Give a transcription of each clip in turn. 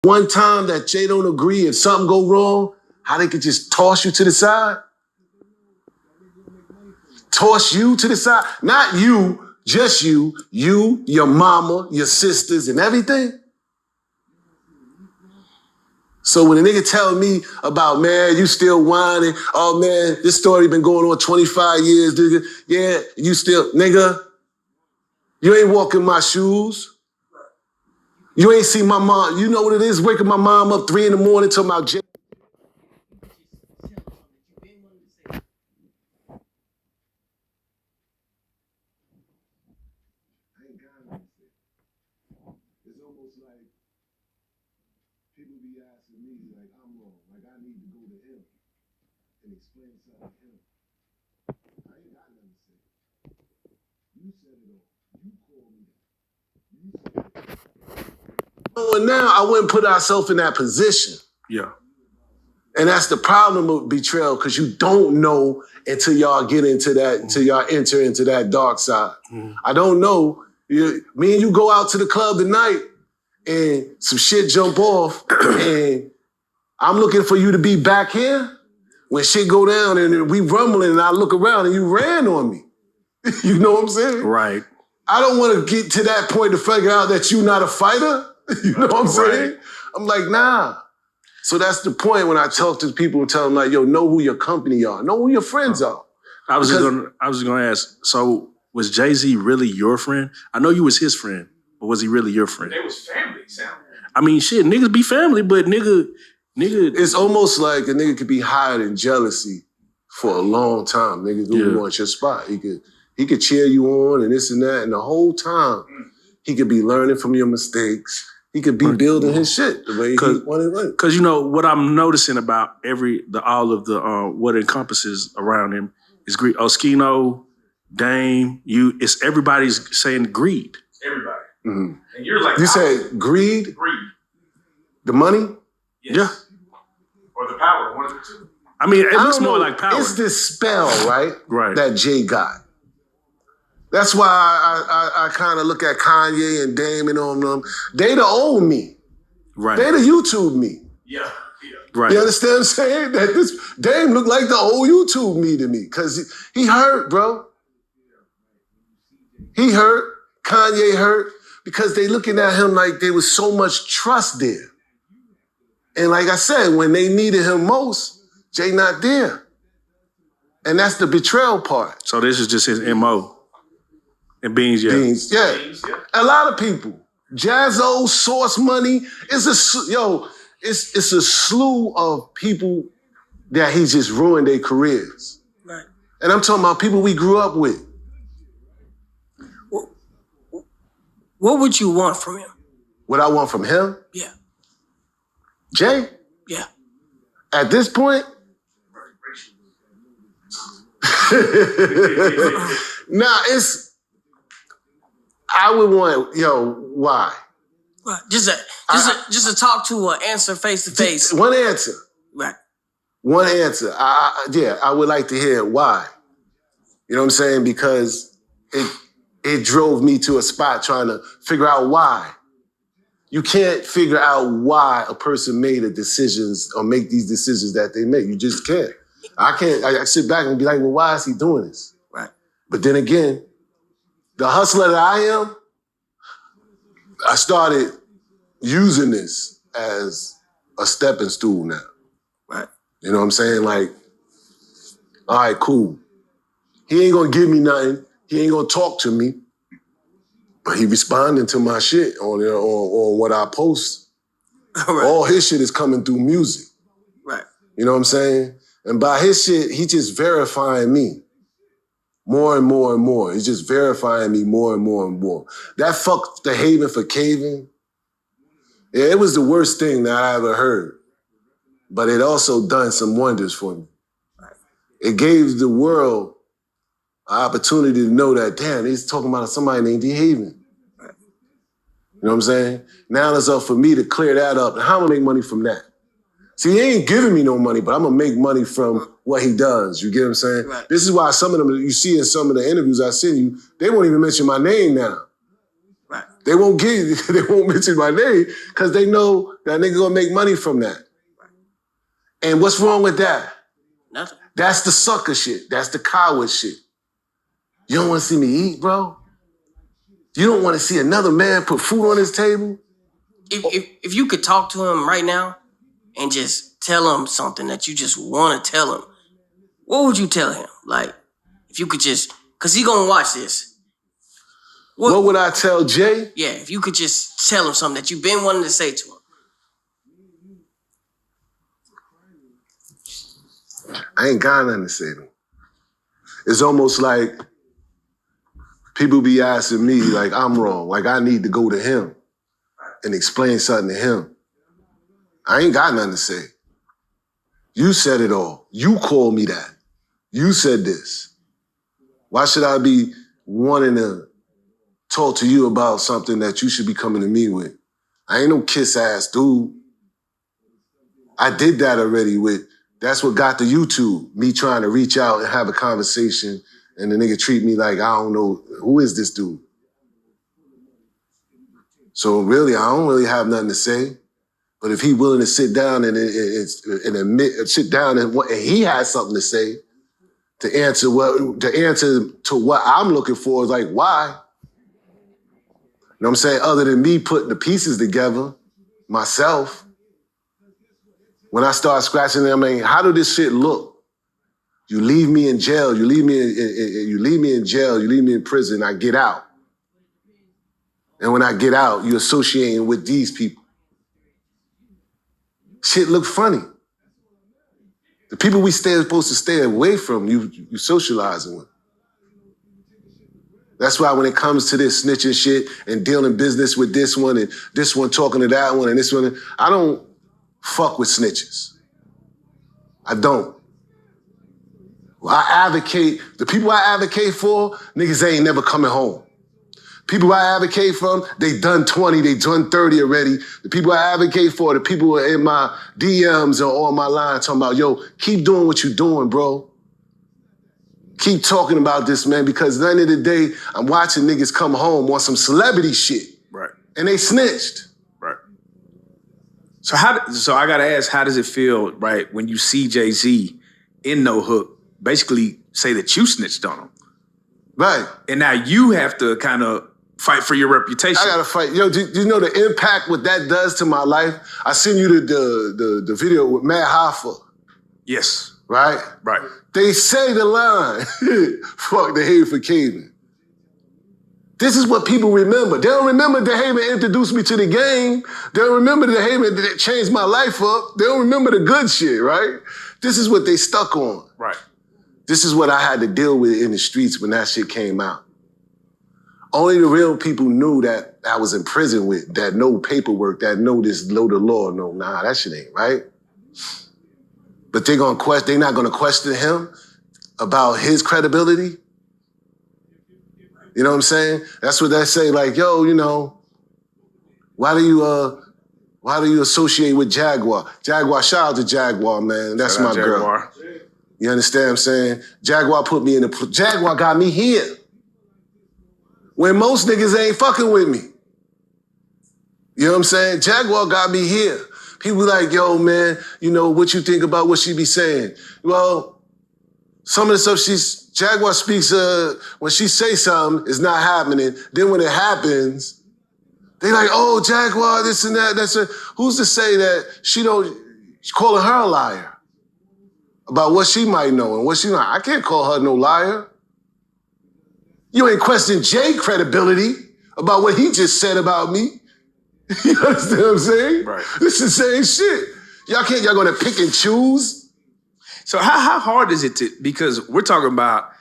one time that Jay don't agree, if something go wrong, how they could just toss you to the side? Toss you to the side? Not you, just you, your mama, your sisters, and everything. So when a nigga tell me about, man, you still whining, oh man, this story been going on 25 years, nigga. Yeah, you still, nigga, you ain't walking my shoes. You ain't see my mom. You know what it is, waking my mom up 3 in the morning talking about Jay. It's almost like people be asking me, like, I'm wrong. Like, I need to go to him and explain something to him. I ain't got nothing to say. You said it all. You called me. You said it. And now I wouldn't put ourselves in that position. Yeah. And that's the problem with betrayal, because you don't know until y'all get into that, until y'all enter into that dark side. I don't know. Me and you go out to the club tonight and some shit jump off and I'm looking for you to be back here. When shit go down and we rumbling and I look around and you ran on me. You know what I'm saying? Right. I don't want to get to that point to figure out that you're not a fighter. You know what I'm saying? I'm like, nah. So that's the point when I talk to people and tell them, like, yo, know who your company are. Know who your friends are. I was just gonna ask, so was JayZ really your friend? I know you was his friend, but was he really your friend? They was family, sound. I mean, shit, niggas be family, but nigga. It's almost like a nigga could be higher in jealousy for a long time. Nigga who wants your spot. He could cheer you on and this and that, and the whole time he could be learning from your mistakes. He could be building his shit the way he wanted to. Because you know what I'm noticing about all of the what encompasses around him is greed. Oskino, Dame, it's everybody's saying greed. Everybody. Mm-hmm. And you're like, you say greed? Greed. The money? Yes. Yeah. Or the power, one of the two. I mean, it looks more like power. It's this spell, right? Right. That Jay got. That's why I kind of look at Kanye and Dame and all them. They the old me. Right. They the YouTube me. Yeah. Right. You understand what I'm saying? That this Dame look like the old YouTube me to me. Because he hurt, bro. He hurt. Kanye hurt. Because they looking at him like there was so much trust there. And like I said, when they needed him most, Jay not there. And that's the betrayal part. So this is just his MO. And Beans, yeah. Beans, yeah. Beans, yeah. A lot of people. Jazzo, Source Money. It's a slew of people that he just ruined their careers. Right. And I'm talking about people we grew up with. What would you want from him? What I want from him? Yeah. Jay? Yeah. At this point? I would want, why? Right. Just to talk to or answer face to face. One answer. Right. One answer. I would like to hear why. You know what I'm saying? Because it drove me to a spot trying to figure out why. You can't figure out why a person made a decisions or make these decisions that they make. You just can't. I sit back and be like, well, why is he doing this? Right. But then again, the hustler that I am, I started using this as a stepping stool now. Right. You know what I'm saying? Like, all right, cool. He ain't gonna give me nothing. He ain't gonna talk to me. But he responding to my shit on what I post. Right. All his shit is coming through music. Right. You know what I'm saying? And by his shit, he just verifying me. More and more and more. He's just verifying me more and more and more. That fucked the Haven for caving. Yeah, it was the worst thing that I ever heard. But it also done some wonders for me. Right. It gave the world an opportunity to know that, damn, he's talking about somebody named DHeaven. Right. You know what I'm saying? Now it's up for me to clear that up. And how am I gonna make money from that? See, he ain't giving me no money, but I'm gonna make money from what he does. You get what I'm saying? Right. This is why some of them, you see in some of the interviews I send you, they won't even mention my name now. Right. They won't mention my name because they know that nigga gonna make money from that. And what's wrong with that? Nothing. That's the sucker shit. That's the coward shit. You don't want to see me eat, bro? You don't want to see another man put food on his table? If you could talk to him right now and just tell him something that you just want to tell him, what would you tell him? Like, if you could just, because he gonna watch this. What would I tell Jay? Yeah, if you could just tell him something that you've been wanting to say to him. I ain't got nothing to say to him. It's almost like people be asking me, like I'm wrong, like I need to go to him and explain something to him. I ain't got nothing to say. You said it all. You called me that. You said this. Why should I be wanting to talk to you about something that you should be coming to me with? I ain't no kiss-ass dude. I did that already with, that's what got the YouTube, me trying to reach out and have a conversation and the nigga treat me like, I don't know, who is this dude? So really, I don't really have nothing to say. But if he willing to sit down and admit, sit down and he has something to say to answer to what I'm looking for, is like, why? You know what I'm saying? Other than me putting the pieces together myself, when I start scratching them, I mean, how do this shit look? You leave me in jail, you leave me in jail, you leave me in prison, I get out. And when I get out, you're associating with these people. Shit look funny. The people we supposed to stay away from, you socializing with. That's why when it comes to this snitching shit and dealing business with this one and this one talking to that one and this one, I don't fuck with snitches. I don't. The people I advocate for, niggas ain't never coming home. People I advocate for, they done 20, they done 30 already. The people I advocate for, the people who are in my DMs or on my line talking about, yo, keep doing what you're doing, bro. Keep talking about this, man, because at the end of the day, I'm watching niggas come home on some celebrity shit. Right. And they snitched. Right. So I gotta ask, how does it feel, right, when you see JayZ in No Hook basically say that you snitched on him? Right. And now you have to kind of fight for your reputation. I gotta fight. Yo, do you know the impact what that does to my life? I seen you the video with Matt Hoffa. Yes. Right? Right. They say the line, fuck DHeaven for caving. This is what people remember. They don't remember DHeaven introduced me to the game. They don't remember DHeaven that changed my life up. They don't remember the good shit, right? This is what they stuck on. Right. This is what I had to deal with in the streets when that shit came out. Only the real people knew that I was in prison with, that know paperwork, that know the law. No, nah, that shit ain't right. But they're not gonna question him about his credibility. You know what I'm saying? That's what they say, like, yo, you know, why do you associate with Jaguar? Jaguar, shout out to Jaguar, man. That's my girl. You understand what I'm saying? Jaguar put me in Jaguar got me here. When most niggas ain't fucking with me. You know what I'm saying? Jaguar got me here. People like, yo, man, you know, what you think about what she be saying? Well, some of the stuff Jaguar speaks, when she say something, it's not happening. Then when it happens, they like, oh, Jaguar, this and that. Who's to say that she's calling her a liar about what she might know and what she not? I can't call her no liar. You ain't question Jay credibility about what he just said about me. You understand what I'm saying? Right. This is the same shit. Y'all gonna pick and choose? So how hard is it because we're talking about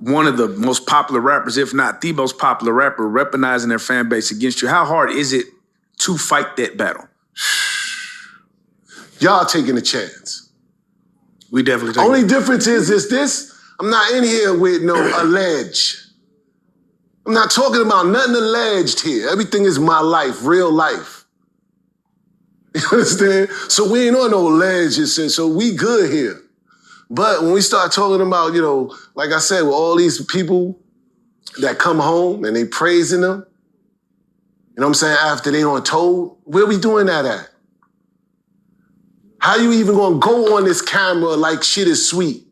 one of the most popular rappers, if not the most popular rapper, weaponizing their fan base against you. How hard is it to fight that battle? Y'all taking a chance. We definitely take Only difference is this, I'm not in here with no allege. I'm not talking about nothing alleged here. Everything is my life, real life. You understand? So we ain't on no alleged, so we good here. But when we start talking about, you know, like I said, with all these people that come home and they praising them, You know what I'm saying? After they done told, where we doing that at? How you even gonna go on this camera like shit is sweet?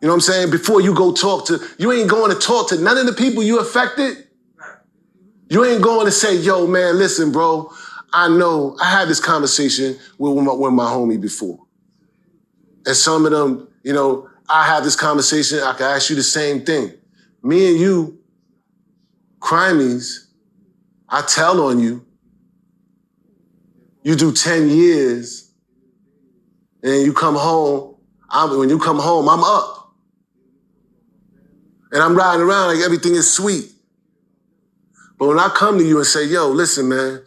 You know what I'm saying? Before you go talk to, you ain't going to talk to none of the people you affected. You ain't going to say, yo, man, listen, bro, I know I had this conversation with my homie before. And some of them, you know, I have this conversation, I can ask you the same thing. Me and you, crimies, I tell on you, you do 10 years, and you come home, when you come home, I'm up. And I'm riding around like everything is sweet. But when I come to you and say, yo, listen, man,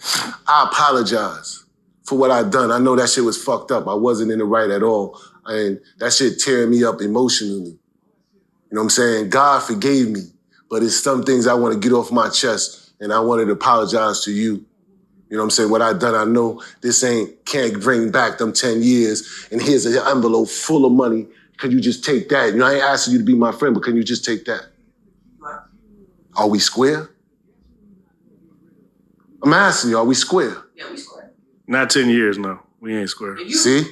I apologize for what I done. I know that shit was fucked up. I wasn't in the right at all. And that shit tearing me up emotionally. You know what I'm saying? God forgave me, but it's some things I want to get off my chest, and I wanted to apologize to you. You know what I'm saying? What I done, I know this can't bring back them 10 years, and here's an envelope full of money. Can you just take that? You know, I ain't asking you to be my friend, but can you just take that? Are we square? I'm asking you, are we square? Yeah, we square. Not 10 years, no. We ain't square. See?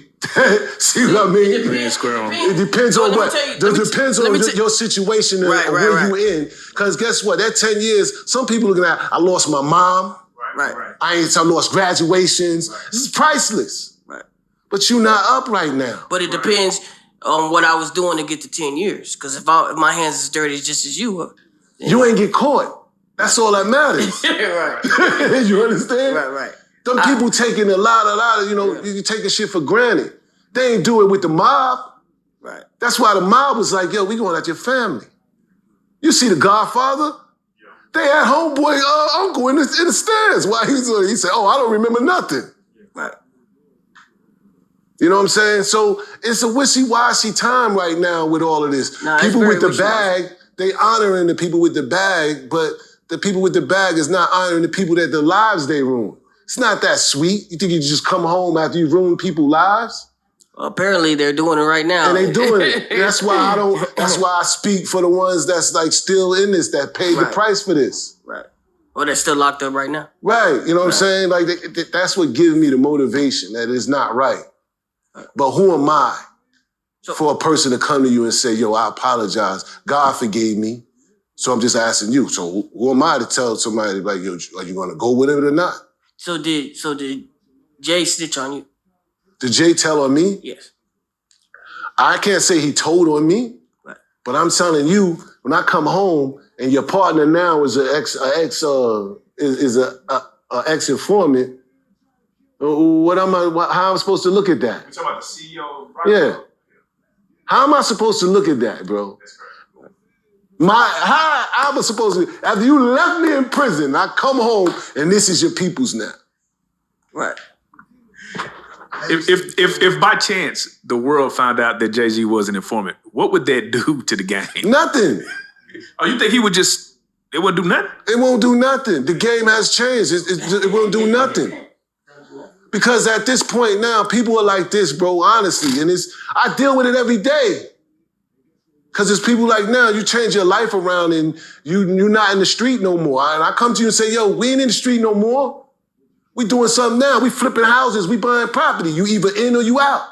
See what I mean? We ain't square on. It depends on what? It depends on your situation and where you in. Because guess what? That 10 years, some people looking at, I lost my mom. Right. I lost graduations. This is priceless. Right. But you not up right now. But it depends on what I was doing to get to 10 years. Because if my hands is dirty just as you were. You ain't get caught. That's all that matters. Right. You understand? Right. Them people taking a lot of, you know, you taking shit for granted. They ain't do it with the mob. Right. That's why the mob was like, yo, we going at your family. You see the Godfather? They had homeboy uncle in the stands. Why he said, oh, I don't remember nothing. Right. You know what I'm saying? So it's a wishy-washy time right now with all of this. Nah, people with the bag, they honoring the people with the bag, but the people with the bag is not honoring the people that the lives they ruin. It's not that sweet. You think you just come home after you ruin people's lives? Well, apparently they're doing it right now. And they doing it. That's why I speak for the ones that's like still in this, that paid the price for this. Right. Well, they're still locked up right now. Right. You know what I'm saying? Like that's what gives me the motivation that it's not right. But who am I for a person to come to you and say, yo, I apologize. God forgave me. So I'm just asking you. So who am I to tell somebody like, yo, are you going to go with it or not? So did Jay snitch on you? Did Jay tell on me? Yes. I can't say he told on me, but I'm telling you, when I come home and your partner now is an ex-informant, how am I supposed to look at that? You're talking about the CEO? Yeah. How am I supposed to look at that, bro? That's correct. How am I supposed to, after you left me in prison, I come home and this is your people's now. Right. If by chance the world found out that JayZ was an informant, what would that do to the game? Nothing. Oh, you think he would just, it wouldn't do nothing? It won't do nothing. The game has changed. It won't do nothing. Because at this point now, people are like this, bro, honestly. And I deal with it every day. Because it's people like now, you change your life around and you're not in the street no more. And I come to you and say, yo, we ain't in the street no more. We doing something now. We flipping houses. We buying property. You either in or you out.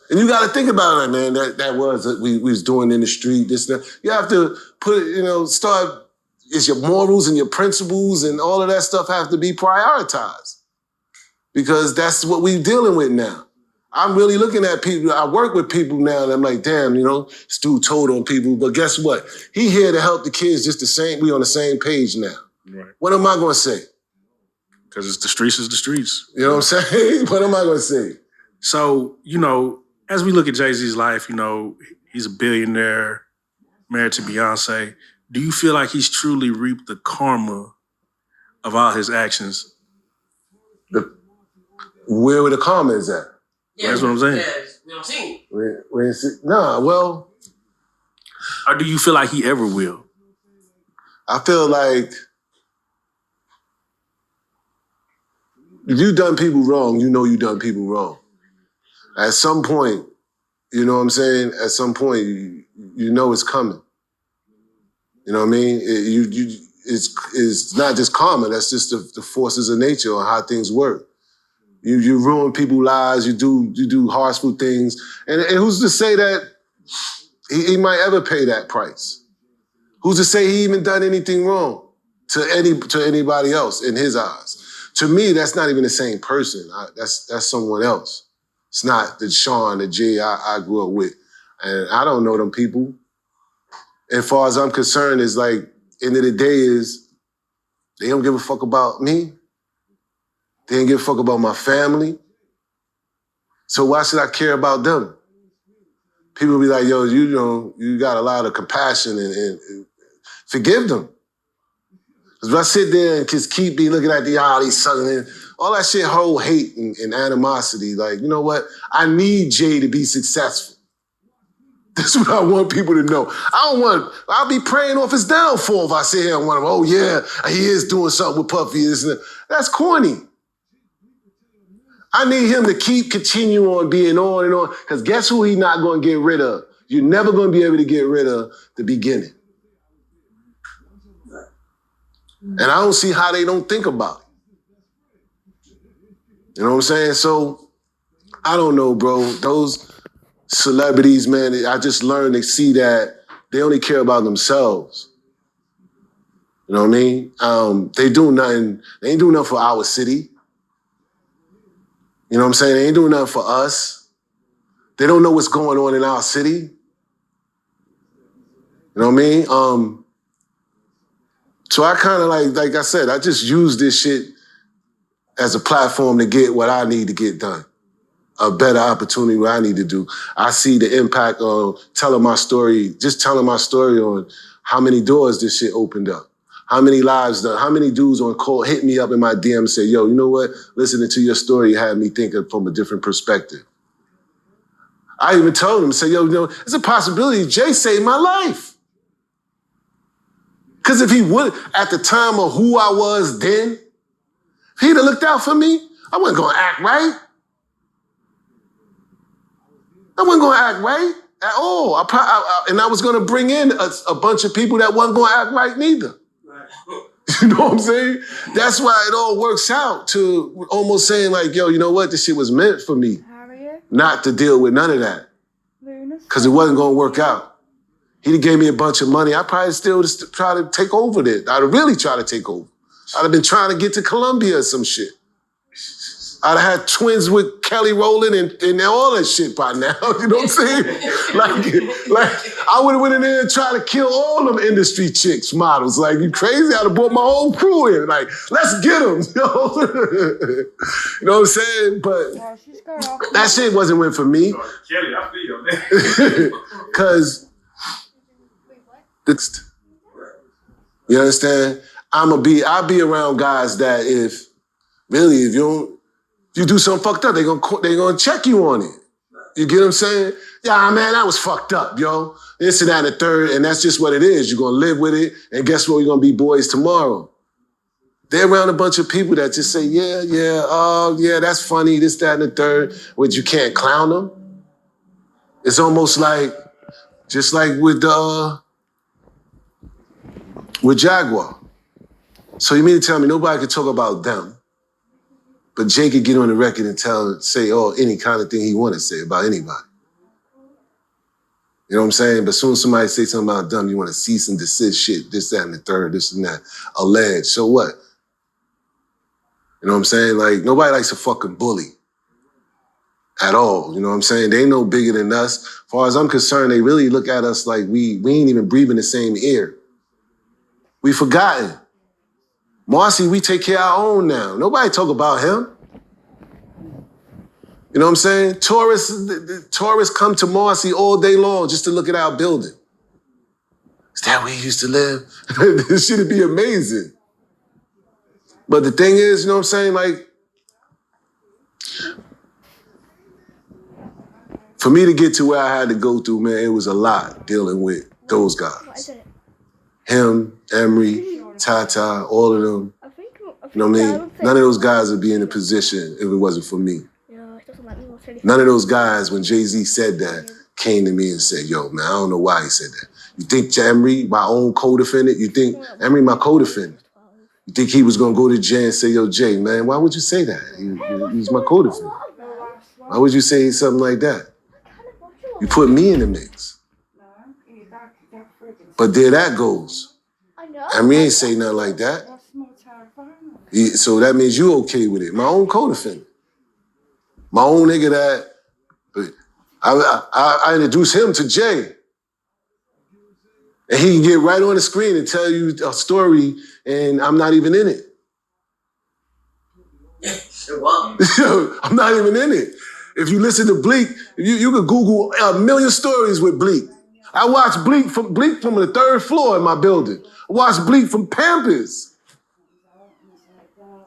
And you got to think about it, man. That was what we was doing in the street. This, that. You have to start. It's your morals and your principles and all of that stuff have to be prioritized because that's what we're dealing with now. I'm really looking at people. I work with people now, and I'm like, damn, this dude told on people. But guess what? He here to help the kids just the same. We on the same page now. Right. What am I going to say? Because it's the streets is the streets. You know what I'm saying? What am I going to say? So, as we look at JayZ's life, he's a billionaire, married to Beyonce. Do you feel like he's truly reaped the karma of all his actions? Where the karma is at? Yeah, that's what I'm saying. Yeah, we don't see it. Well. Or do you feel like he ever will? I feel like if you done people wrong, you done people wrong. At some point, you know what I'm saying? At some point, you know it's coming. You know what I mean? is not just karma. That's just the forces of nature or how things work. You ruin people's lives. You do harmful things, and who's to say that he might ever pay that price? Who's to say he even done anything wrong to anybody else in his eyes? To me, that's not even the same person. That's someone else. It's not the Sean, the Jay I grew up with, and I don't know them people. As far as I'm concerned, it's like end of the day is they don't give a fuck about me. They didn't give a fuck about my family. So why should I care about them? People be like, yo, you got a lot of compassion and forgive them. Because if I sit there and just keep looking at these southern, all that shit, whole hate and animosity, like, you know what? I need Jay to be successful. That's what I want people to know. I'll be praying off his downfall if I sit here and want him, oh yeah, he is doing something with Puffy. That's corny. I need him to continue on being on and on, because guess who he's not going to get rid of? You're never going to be able to get rid of the beginning. And I don't see how they don't think about it. You know what I'm saying? So, I don't know, bro. Those celebrities, man, I just learned to see that they only care about themselves. You know what I mean? They ain't doing nothing for our city. You know what I'm saying? They ain't doing nothing for us. They don't know what's going on in our city. You know what I mean? So I kind of like I said, I just use this shit as a platform to get what I need to get done. A better opportunity what I need to do. I see the impact of telling my story on how many doors this shit opened up. How many lives, how many dudes on call hit me up in my DM and say, yo, you know what? Listening to your story had me thinking from a different perspective. I even told him, say, yo, it's a possibility Jay saved my life. Because if he would, at the time of who I was then, if he'd have looked out for me, I wasn't going to act right. I wasn't going to act right at all. And I was going to bring in a bunch of people that wasn't going to act right neither. You know what I'm saying? That's why it all works out to almost saying like, yo, you know what? This shit was meant for me not to deal with none of that. Because it wasn't going to work out. He'd have gave me a bunch of money. I probably still try to take over this. I'd have really tried to take over. I'd have been trying to get to Colombia or some shit. I'd have had twins with Kelly Rowland and all that shit by now. You know what I'm saying? like I would have went in there and tried to kill all them industry chicks, models. Like, you crazy? I'd have brought my whole crew in. Like, let's get them. You know what I'm saying? But that shit wasn't meant for me. Kelly, I feel, man. Because you understand? I'll be around guys that if you do something fucked up, they gonna check you on it. You get what I'm saying? Yeah, man, that was fucked up, yo. This and that and the third, and that's just what it is. You're gonna live with it, and guess what? We're gonna be boys tomorrow. They're around a bunch of people that just say, yeah, that's funny, this, that, and the third, but you can't clown them. It's almost like, just like with Jaguar. So you mean to tell me nobody could talk about them, but Jay could get on the record and say any kind of thing he want to say about anybody. You know what I'm saying? But as soon as somebody say something about them, you want to cease and desist shit, this, that, and the third, this and that, alleged. So what? You know what I'm saying? Like, nobody likes a fucking bully at all. You know what I'm saying? They ain't no bigger than us. As far as I'm concerned, they really look at us like we ain't even breathing the same air. We forgotten. Marcy, we take care of our own now. Nobody talk about him. You know what I'm saying? Tourists come to Marcy all day long just to look at our building. Is that where you used to live? This shit would be amazing. But the thing is, you know what I'm saying? Like, for me to get to where I had to go through, man, it was a lot dealing with those guys. Him, Emery, Tata, all of them. You know what I mean? None of those guys would be in a position if it wasn't for me. None of those guys, when JayZ said that, came to me and said, yo, man, I don't know why he said that. You think Emery, my own co-defendant, you think Emery, my co-defendant. You think he was gonna go to Jay and say, yo, Jay, man, why would you say that? He's my co-defendant. Why would you say something like that? You put me in the mix. But there that goes. Emery ain't say nothing like that. So that means you okay with it. My own co-defendant. My own nigga that, I introduced him to Jay. And he can get right on the screen and tell you a story and I'm not even in it. I'm not even in it. If you listen to Bleak, you could Google a million stories with Bleak. I watched Bleak from the third floor in my building. I watched Bleak from Pampers.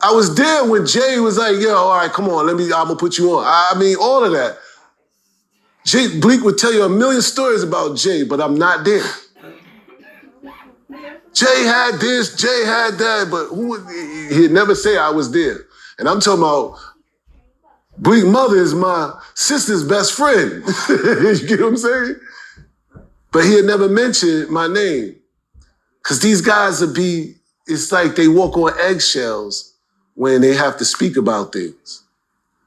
I was there when Jay was like, yo, all right, come on, I'm gonna put you on. I mean, all of that. Bleak would tell you a million stories about Jay, but I'm not there. Jay had this, Jay had that, but he'd never say I was there. And I'm talking about Bleak mother is my sister's best friend. You get what I'm saying? But he had never mentioned my name. Because these guys it's like they walk on eggshells when they have to speak about things.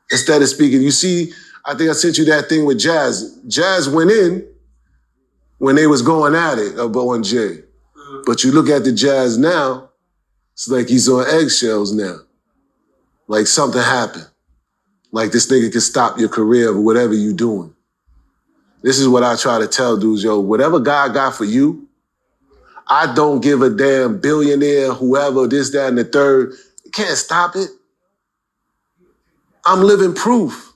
Instead of speaking, you see, I think I sent you that thing with Jazz. Jazz went in when they was going at it on Jay. But you look at the Jazz now, it's like he's on eggshells now. Like something happened. Like this nigga can stop your career or whatever you doing. This is what I try to tell dudes, yo, whatever God got for you, I don't give a damn billionaire, whoever, this, that, and the third. You can't stop it. I'm living proof.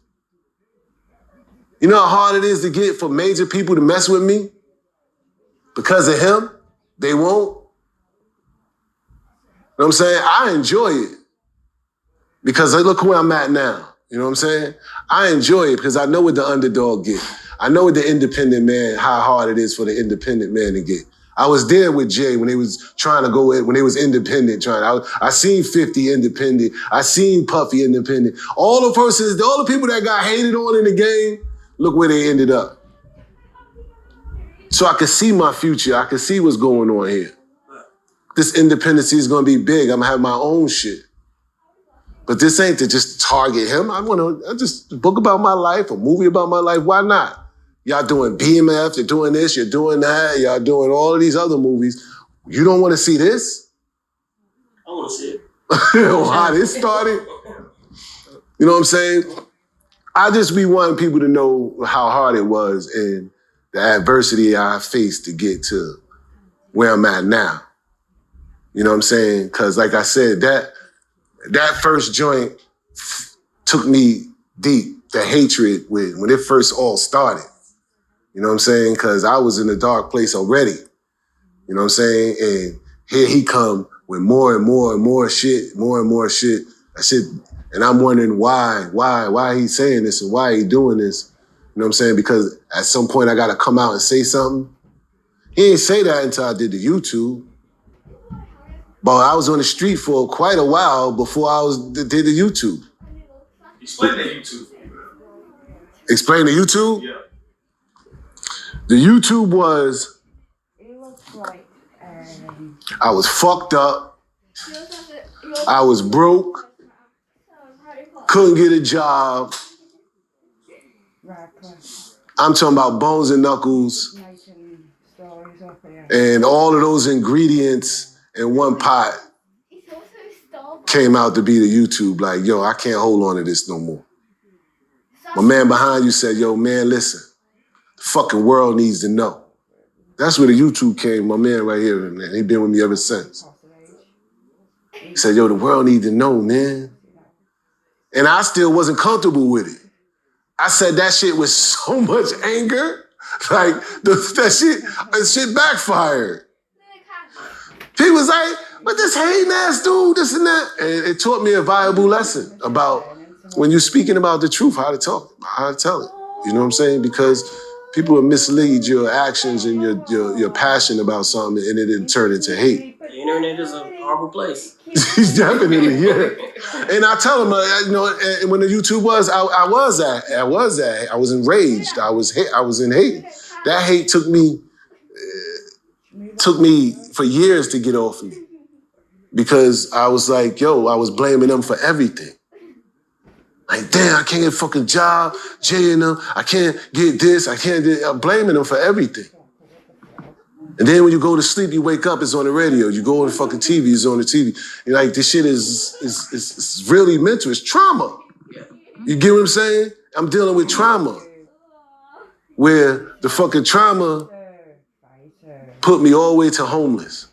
You know how hard it is to get for major people to mess with me? Because of him, they won't. You know what I'm saying? I enjoy it. Because look where I'm at now. You know what I'm saying? I enjoy it because I know what the underdog get. I know what the independent man, how hard it is for the independent man to get. I was there with Jay when they was trying to go in, when they was independent I seen 50 independent. I seen Puffy independent. All the people that got hated on in the game, look where they ended up. So I could see my future. I could see what's going on here. This independency is gonna be big. I'm gonna have my own shit. But this ain't to just target him. I just book about my life, a movie about my life. Why not? Y'all doing BMF, you're doing this, you're doing that, y'all doing all of these other movies. You don't want to see this? I want to see it. How this started? You know what I'm saying? I just be wanting people to know how hard it was and the adversity I faced to get to where I'm at now. You know what I'm saying? Because like I said, that first joint took me deep, the hatred when it first all started. You know what I'm saying? Because I was in a dark place already. You know what I'm saying? And here he come with more and more and more shit, more and more shit. And I'm wondering why he's saying this and why he doing this. You know what I'm saying? Because at some point I got to come out and say something. He didn't say that until I did the YouTube. But I was on the street for quite a while before I did the YouTube. Explain the YouTube. Explain the YouTube? Yeah. The YouTube was, I was fucked up. I was broke. Couldn't get a job. I'm talking about bones and knuckles. And all of those ingredients in one pot came out to be the YouTube. Like, yo, I can't hold on to this no more. My man behind you said, yo, man, listen. The fucking world needs to know. That's where the YouTube came, my man right here, man. He been with me ever since. He said, yo, the world needs to know, man. And I still wasn't comfortable with it. I said that shit with so much anger. Like, that shit backfired. He was like, but this hating ass dude, this and that. And it taught me a valuable lesson about when you're speaking about the truth, how to talk, how to tell it. You know what I'm saying? Because people will mislead your actions and your passion about something, and it didn't turn into hate. The internet is a horrible place. Definitely, yeah. And I tell him, you know, and when the YouTube was, I was enraged. I was in hate. That hate took me took me for years to get off of me. Because I was like, yo, I was blaming them for everything. Like, damn, I can't get a fucking job, Jay and them, I can't get this, I can't do I'm blaming them for everything. And then when you go to sleep, you wake up, it's on the radio. You go on the fucking TV, it's on the TV. You're like, this shit is really mental, it's trauma. You get what I'm saying? I'm dealing with trauma. Where the fucking trauma put me all the way to homeless.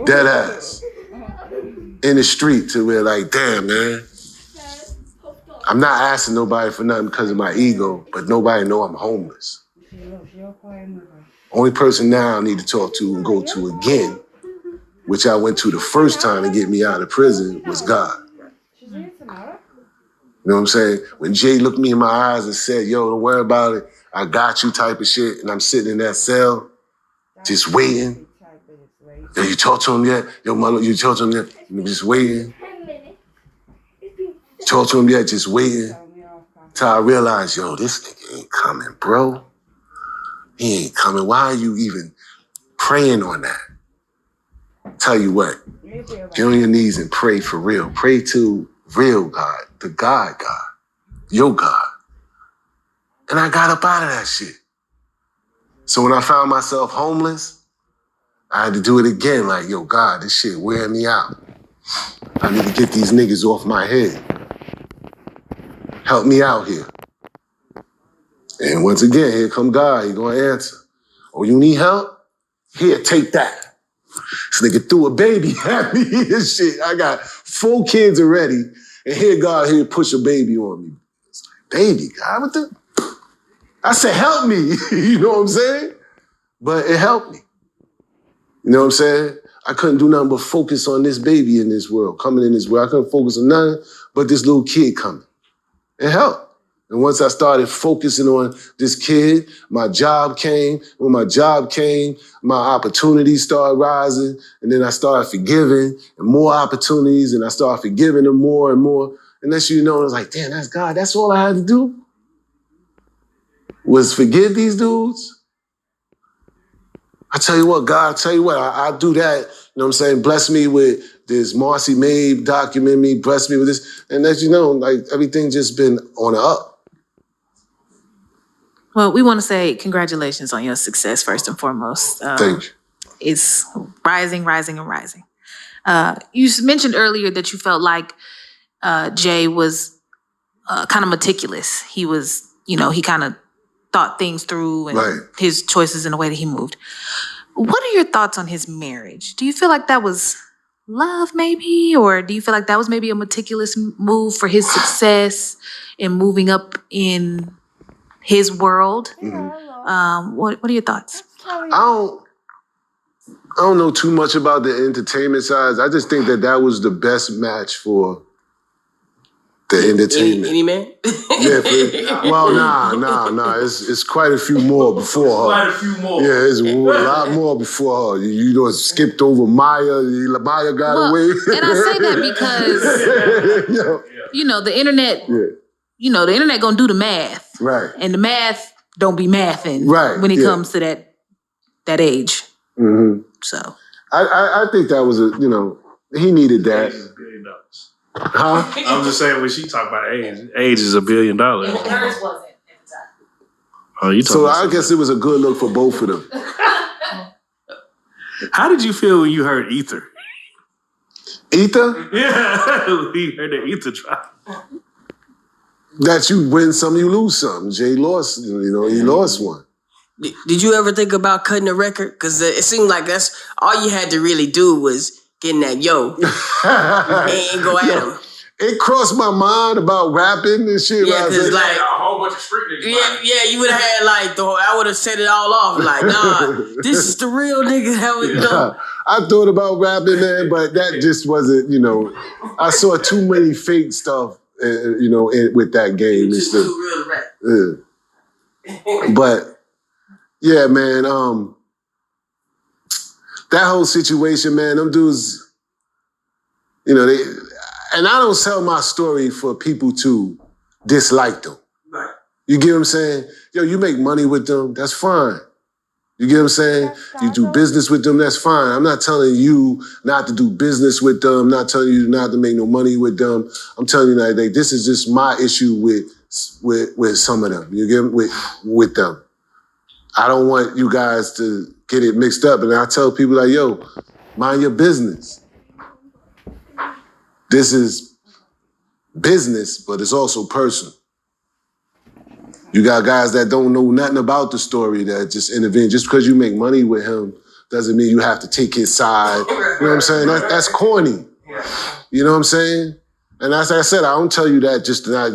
Dead ass. In the street to where like, damn, man. I'm not asking nobody for nothing because of my ego, but nobody know I'm homeless. Only person now I need to talk to and go to again, which I went to the first time to get me out of prison, was God. You know what I'm saying? When Jay looked me in my eyes and said, yo, don't worry about it, I got you type of shit, and I'm sitting in that cell, just waiting. Yo, you talk to him yet? Yo, mother, you talk to him yet? I'm just waiting. Talk to him yet? Just waiting. Till I realized, yo, this nigga ain't coming, bro. He ain't coming. Why are you even praying on that? Tell you what, get on your knees and pray for real. Pray to real God, the God, your God. And I got up out of that shit. So when I found myself homeless, I had to do it again. Like, yo, God, this shit wearing me out. I need to get these niggas off my head. Help me out here. And once again, here come God. He gonna answer. Oh, you need help? Here, take that. This nigga threw a baby at me and shit. I got 4 kids already. And here God here push a baby on me. It's like, baby, God, what the? I said, help me. You know what I'm saying? But it helped me. You know what I'm saying? I couldn't do nothing but focus on this baby in this world, coming in this world. I couldn't focus on nothing but this little kid coming. It helped. And once I started focusing on this kid, my job came. When my job came, my opportunities started rising. And then I started forgiving and more opportunities. And I started forgiving them more and more. And next you know, I was like, damn, that's God. That's all I had to do was forgive these dudes. I tell you what, God, I'll do that. You know what I'm saying? Bless me with this Marcy Mabe document me, bless me with this. And as you know, like everything just been on the up. Well, we want to say congratulations on your success, first and foremost. Thank you. It's rising, rising, and rising. You mentioned earlier that you felt like Jay was kind of meticulous. He was, he kind of thought things through and his choices in the way that he moved. What are your thoughts on his marriage? Do you feel like that was love maybe? Or do you feel like that was maybe a meticulous move for his success in moving up in his world? Mm-hmm. What are your thoughts? I don't know too much about the entertainment side. I just think that was the best match for the entertainment. Any man? Yeah. Well, nah. It's quite a few more before her. Quite a few more. Yeah, it's a lot more before her. You know, skipped over Maya. Maya got away. And I say that because, the internet. Yeah. The internet gonna do the math. Right. And the math don't be mathing when it comes to that age. Mm-hmm. So I think that was he needed that. Age is $1 billion. Huh? I'm just saying when she talk about age is $1 billion. hers wasn't at the time. Oh, you so I guess it was a good look for both of them. How did you feel when you heard Ether? Ether? Yeah, we heard the Ether drop. That you win some, you lose some. Jay lost, he lost one. Did you ever think about cutting a record? Because it seemed like that's all you had to really do was getting that and go at him. It crossed my mind about rapping and shit. Yeah, because like a whole bunch of street niggas. Yeah, you would have had I would have set it all off. Like, nah, this is the real nigga that we know. I thought about rapping, man, but that just wasn't, I saw too many fake stuff, with that game. Just too real rap. But yeah, man, that whole situation, man, them dudes, and I don't sell my story for people to dislike them. Right. You get what I'm saying? Yo, you make money with them, that's fine. You get what I'm saying? You do business with them, that's fine. I'm not telling you not to do business with them. I'm not telling you not to make no money with them. I'm telling you that this is just my issue with some of them. You get with them. I don't want you guys to get it mixed up. And I tell people like, yo, mind your business. This is business, but it's also personal. You got guys that don't know nothing about the story that just intervene. Just because you make money with him doesn't mean you have to take his side. You know what I'm saying? That's corny. You know what I'm saying? And as I said, I don't tell you that just to not.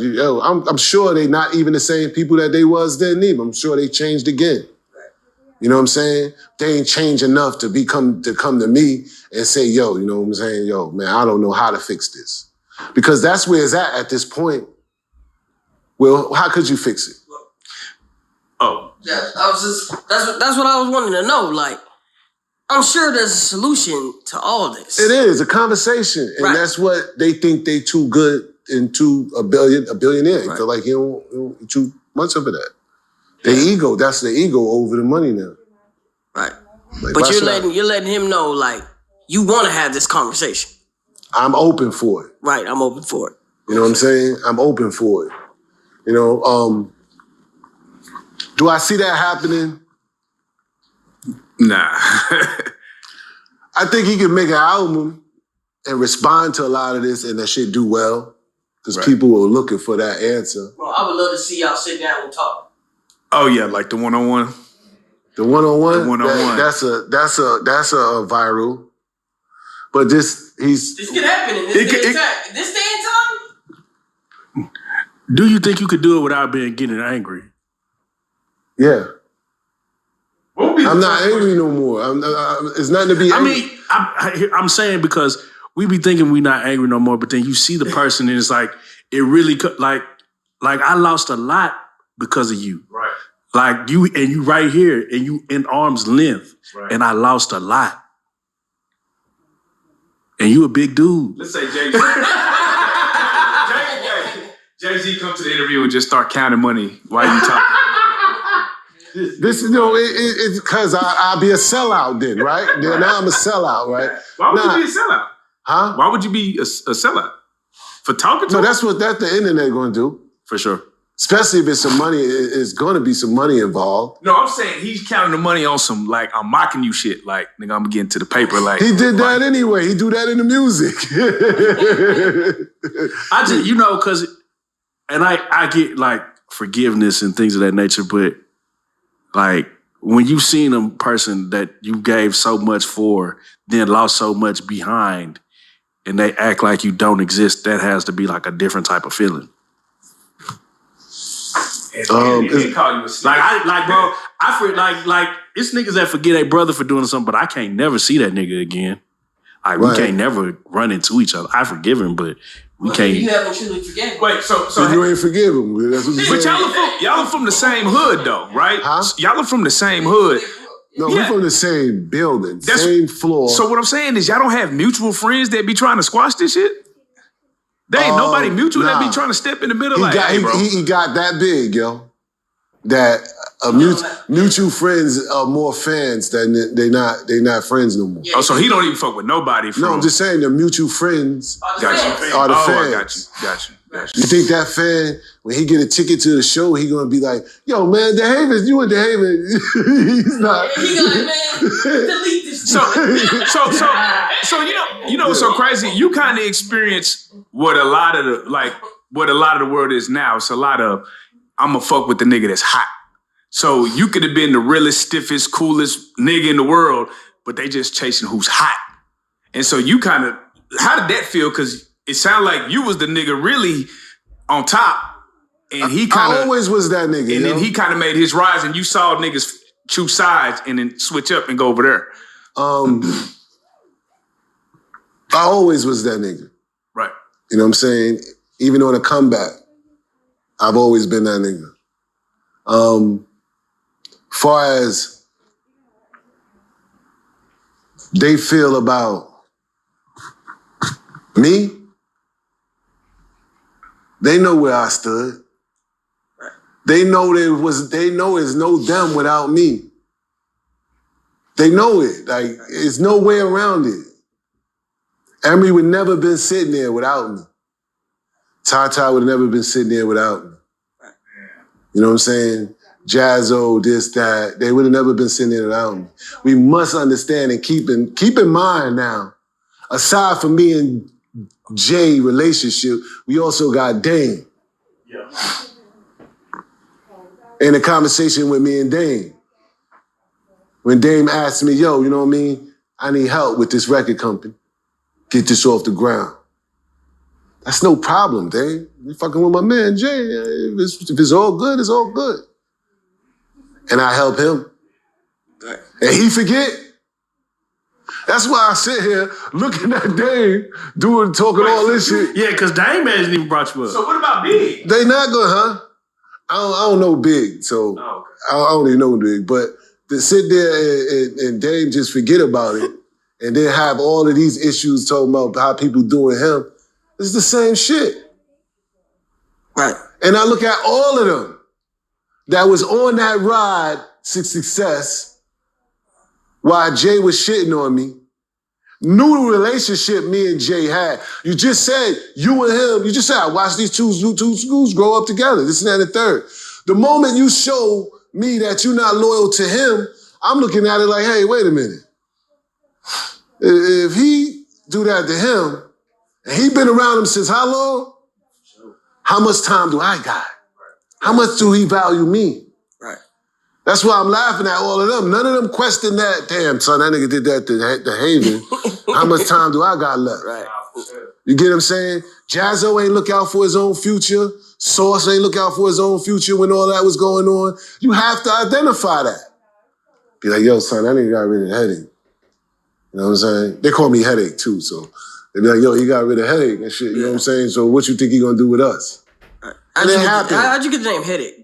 I'm sure they're not even the same people that they was then either. I'm sure they changed again. You know what I'm saying? They ain't changed enough to come to me and say, yo, you know what I'm saying? Yo, man, I don't know how to fix this. Because that's where it's at this point. Well, how could you fix it? Oh. Yeah, that's what I was wanting to know. Like, I'm sure there's a solution to all this. It is a conversation. And that's what they think they too good and a billionaire. Right. Feel like he don't too much of that. The ego, that's the ego over the money now. Right. Like, but you're letting him know, like, you want to have this conversation. I'm open for it. Right, I'm open for it. You know what I'm saying? I'm open for it. You know, do I see that happening? Nah. I think he can make an album and respond to a lot of this and that shit do well. Because people were looking for that answer. Well, I would love to see y'all sit down and talk. Oh yeah, like the one-on-one. The one-on-one? The one-on-one. That's a viral. But this can happen in this day and time. This day and time? Do you think you could do it without getting angry? Yeah. I'm not angry no more. It's nothing to be angry. I mean, I'm saying because we be thinking we not angry no more, but then you see the person and it's like, it really, like I lost a lot because of you. Right. Like you right here and you in arm's length and I lost a lot. And you a big dude. Let's say JayZ. JayZ come to the interview and just start counting money while you talking. This, it's because I'll be a sellout then, right? Now I'm a sellout, right? Why would you be a sellout? Huh? Why would you be a sellout? For talking to him? that's what the internet going to do. For sure. Especially if it's some money, it's going to be some money involved. No, I'm saying he's counting the money on some, like, I'm mocking you shit. Like, nigga, I'm going to get into the paper. Like, he did that anyway. He do that in the music. I just, because, and I get, like, forgiveness and things of that nature, but, like, when you seen a person that you gave so much for, then lost so much behind, and they act like you don't exist, that has to be, like, a different type of feeling. They call you a bro, I feel like it's niggas that forget a brother for doing something, but I can't never see that nigga again. Like we can't never run into each other. I forgive him, but we can't. You haven't truly forgiven. Wait, so you ain't forgive him. That's what but y'all are from the same hood though, right? Huh? Y'all are from the same hood. No, we're from the same building, same floor. So what I'm saying is y'all don't have mutual friends that be trying to squash this shit? There ain't nobody mutual that be trying to step in the middle he got that big, yo. That mutual friends are more fans than they not friends no more. Oh, so he don't even fuck with nobody from... No, I'm just saying the mutual friends are the fans. Got you. You think that fan, when he get a ticket to the show, he gonna be like, yo, man, DHeaven, you in DHeaven. He's not. He like, man, delete this. So you know what's so crazy? You kind of experience what a lot of the world is now. It's a lot of, I'm gonna fuck with the nigga that's hot. So you could have been the realest, stiffest, coolest nigga in the world, but they just chasing who's hot. And so you kind of, how did that feel? Because it sounded like you was the nigga really on top, and he kind of... I always was that nigga, And then he kind of made his rise, and you saw niggas choose sides and then switch up and go over there. I always was that nigga. Right. You know what I'm saying? Even on a comeback, I've always been that nigga. Far as they feel about me, they know where I stood. They know there's no them without me. They know it. Like, there's no way around it. Emery would never been sitting there without me. Tata would have never been sitting there without me. You know what I'm saying? Jazzo, this, that. They would have never been sitting there without me. We must understand and keep in mind now, aside from me and Jay relationship, we also got Dame. Yeah. In a conversation with me and Dame. When Dame asked me, yo, you know what I mean? I need help with this record company. Get this off the ground. That's no problem, Dame. You fucking with my man, Jay. If it's all good, it's all good. And I help him. And he forget. That's why I sit here looking at Dame talking all this shit. Yeah, because Dame hasn't even brought you up. So what about Big? They not good, huh? I don't know Big, so I don't even know Big. But to sit there and Dame just forget about it and then have all of these issues talking about how people doing him, it's the same shit. Right. And I look at all of them that was on that ride to success while Jay was shitting on me. Knew the relationship me and Jay had. You just said, you and him, you just said, I watched these two schools grow up together, this and that and the third. The moment you show me that you're not loyal to him, I'm looking at it like, hey, wait a minute. If he do that to him, and he been around him since how long? How much time do I got? How much do he value me? Right. That's why I'm laughing at all of them. None of them question that. Damn, son, that nigga did that to Haven. How much time do I got left? Right. You get what I'm saying? Jazzo ain't look out for his own future. Sauce ain't look out for his own future when all that was going on. You have to identify that. Be like, yo, son, that nigga got rid of the headache. You know what I'm saying? They call me Headache, too, so they be like, yo, he got rid of Headache and shit. You know what I'm saying? So what you think he gonna do with us? How'd you get the name Headache?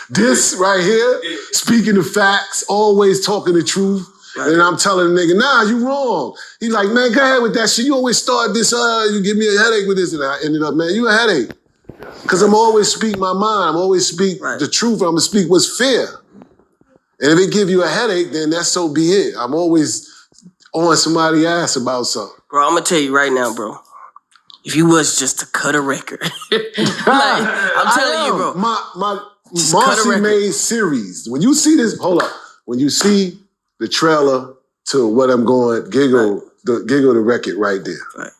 This right here, speaking the facts, always talking the truth. Right. And I'm telling the nigga, nah, you wrong. He like, man, go ahead with that shit. You always start this, you give me a headache with this. And I ended up, man, you a headache. Because I'm always speak my mind. I'm always speak the truth. I'm going to speak what's fair. And if it give you a headache, then that's so be it. I'm always on somebody's ass about something. Bro, I'm going to tell you right now, bro. If you was just to cut a record. I'm telling you, bro. My Marcy made series. When you see this, hold up. When you see the trailer to what I'm going, Giggle the record right there. Right.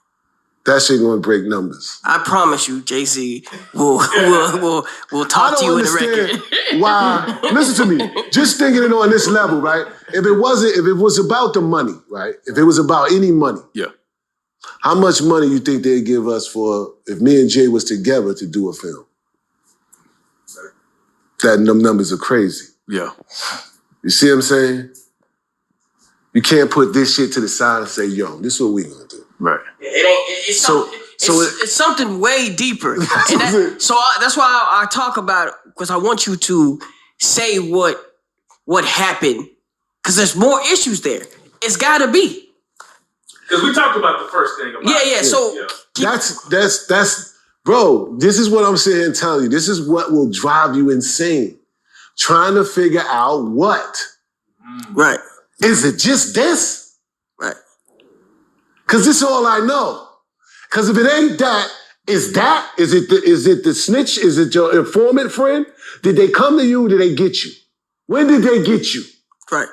That shit gonna break numbers. I promise you, JayZ will talk to you in the record. Why? Listen to me. Just thinking it on this level, right? If it was about the money, right? If it was about any money, yeah. How much money you think they'd give us for if me and Jay was together to do a film? That numbers are crazy. Yeah. You see what I'm saying? You can't put this shit to the side and say, yo, this is what we gonna do. Right. It's something way deeper. And that's why I talk about it, because I want you to say what happened, because there's more issues there. It's gotta be. Because we talked about the first thing. That's bro, this is what I'm saying and telling you. This is what will drive you insane. Trying to figure out what. Right. Is it just this? Right. Because this is all I know. Because if it ain't that, is that? Is it the snitch? Is it your informant friend? Did they come to you or did they get you? When did they get you? Right.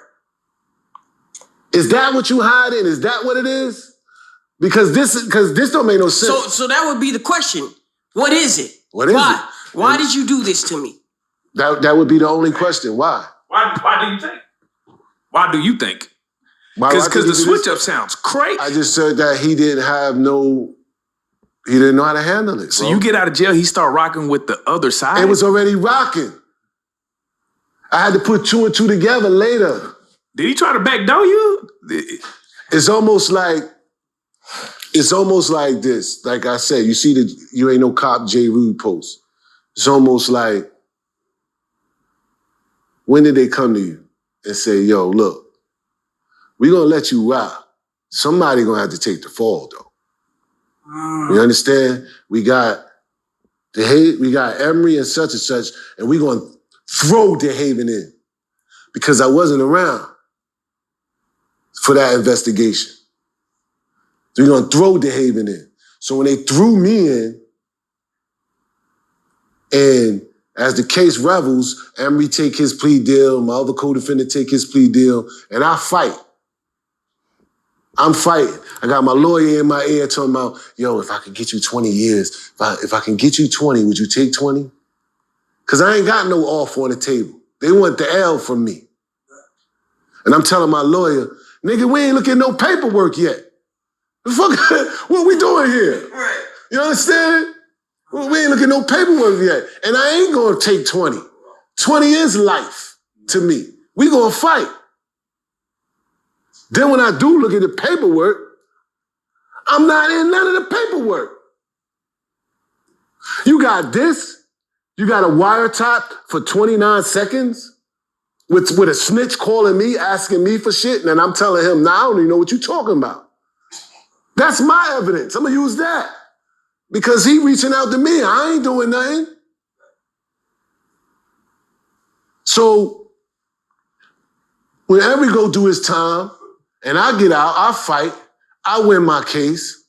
Is that what you hiding? Is that what it is? Because this don't make no sense. So that would be the question. What is it? What is it? Why did you do this to me? That would be the only question. Why? Why do you think? Why do you think? Because the switch up sounds crazy. I just said that he didn't know how to handle it. So bro. you get out of jail, he start rocking with the other side? It was already rocking. I had to put two and two together later. Did he try to backdoor you? It's almost like this. Like I said, you see you ain't no cop J. Rude post. It's almost like, when did they come to you and say, yo, look, we gonna let you rock. Somebody gonna have to take the fall, though. You understand? We got Emory and such, and we gonna throw DHeaven in. because I wasn't around for that investigation. So you're gonna throw DHeaven in. So when they threw me in, and as the case revels, Emery take his plea deal, my other co-defendant take his plea deal, and I fight. I'm fighting. I got my lawyer in my ear talking about, yo, if I can get you 20 years, if I can get you 20, would you take 20? Because I ain't got no offer on the table. They want the L from me. And I'm telling my lawyer, nigga, we ain't looking at no paperwork yet. The fuck, what we doing here? Right. You understand? Well, we ain't looking at no paperwork yet. And I ain't gonna take 20. 20 is life to me. We gonna fight. Then when I do look at the paperwork, I'm not in none of the paperwork. You got this, you got a wiretap for 29 seconds with a snitch calling me, asking me for shit, and then I'm telling him, nah, I don't even know what you're talking about. That's my evidence. I'm gonna use that. Because he reaching out to me. I ain't doing nothing. So when Emery go do his time and I get out, I fight, I win my case.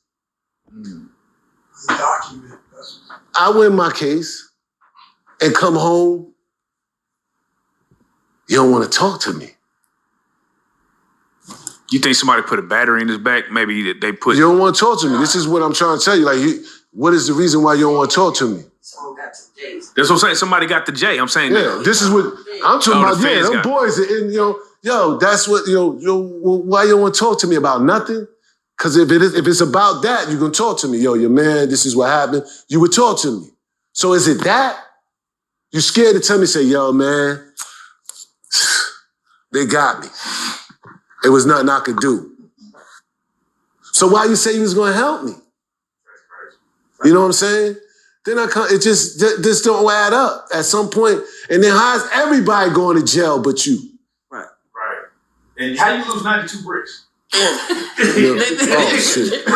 I win my case and come home. You don't want to talk to me. You think somebody put a battery in his back? Maybe they put... You don't want to talk to me. This is what I'm trying to tell you. Like, what is the reason why you don't want to talk to me? Someone got to JayZ. That's what I'm saying. Somebody got the J. I'm saying... Yeah, this is what I'm talking about. the Yeah, feds them got boys, and yo, that's what, why you don't want to talk to me about nothing? Because if it's about that, you're going to talk to me. Yo, your man, this is what happened. You would talk to me. So is it that? You scared to tell me, say, yo, man, they got me. It was nothing I could do. So why you say you was going to help me? You know what I'm saying? Then it just don't add up at some point. And then how's everybody going to jail but you? Right. And how you lose 92 bricks? Oh, shit.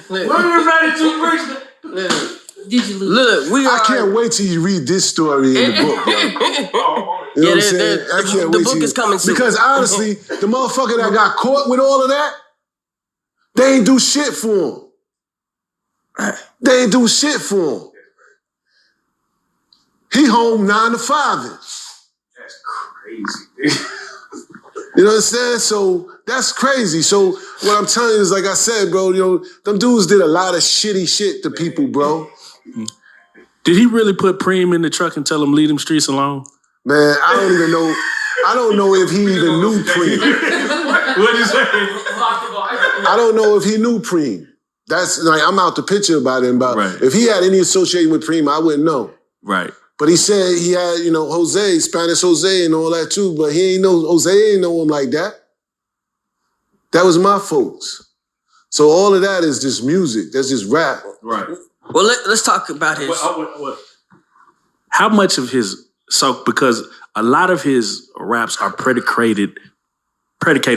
Where was 92 bricks? Did you lose? Look, I can't wait till you read this story in the book, yo. You know what I'm saying? I can't the wait book till is coming soon. Because honestly, the motherfucker that got caught with all of that, they ain't do shit for him. They ain't do shit for him. He home 9 to 5. That's crazy. You know what I'm saying? So that's crazy. So what I'm telling you is, like I said, bro, them dudes did a lot of shitty shit to people, bro. Did he really put Preem in the truck and tell him leave them streets alone? Man, I don't even know. I don't know if he even knew Preem. What'd you say? I don't know if he knew Preem. That's like, I'm out the picture about him. Right. If he had any association with Preem, I wouldn't know. Right. But he said he had, Jose, Spanish Jose and all that too, but Jose ain't know him like that. That was my folks. So all of that is just music. That's just rap. Right. Well, let's talk about his... What? How much of his... So, because a lot of his raps are predicated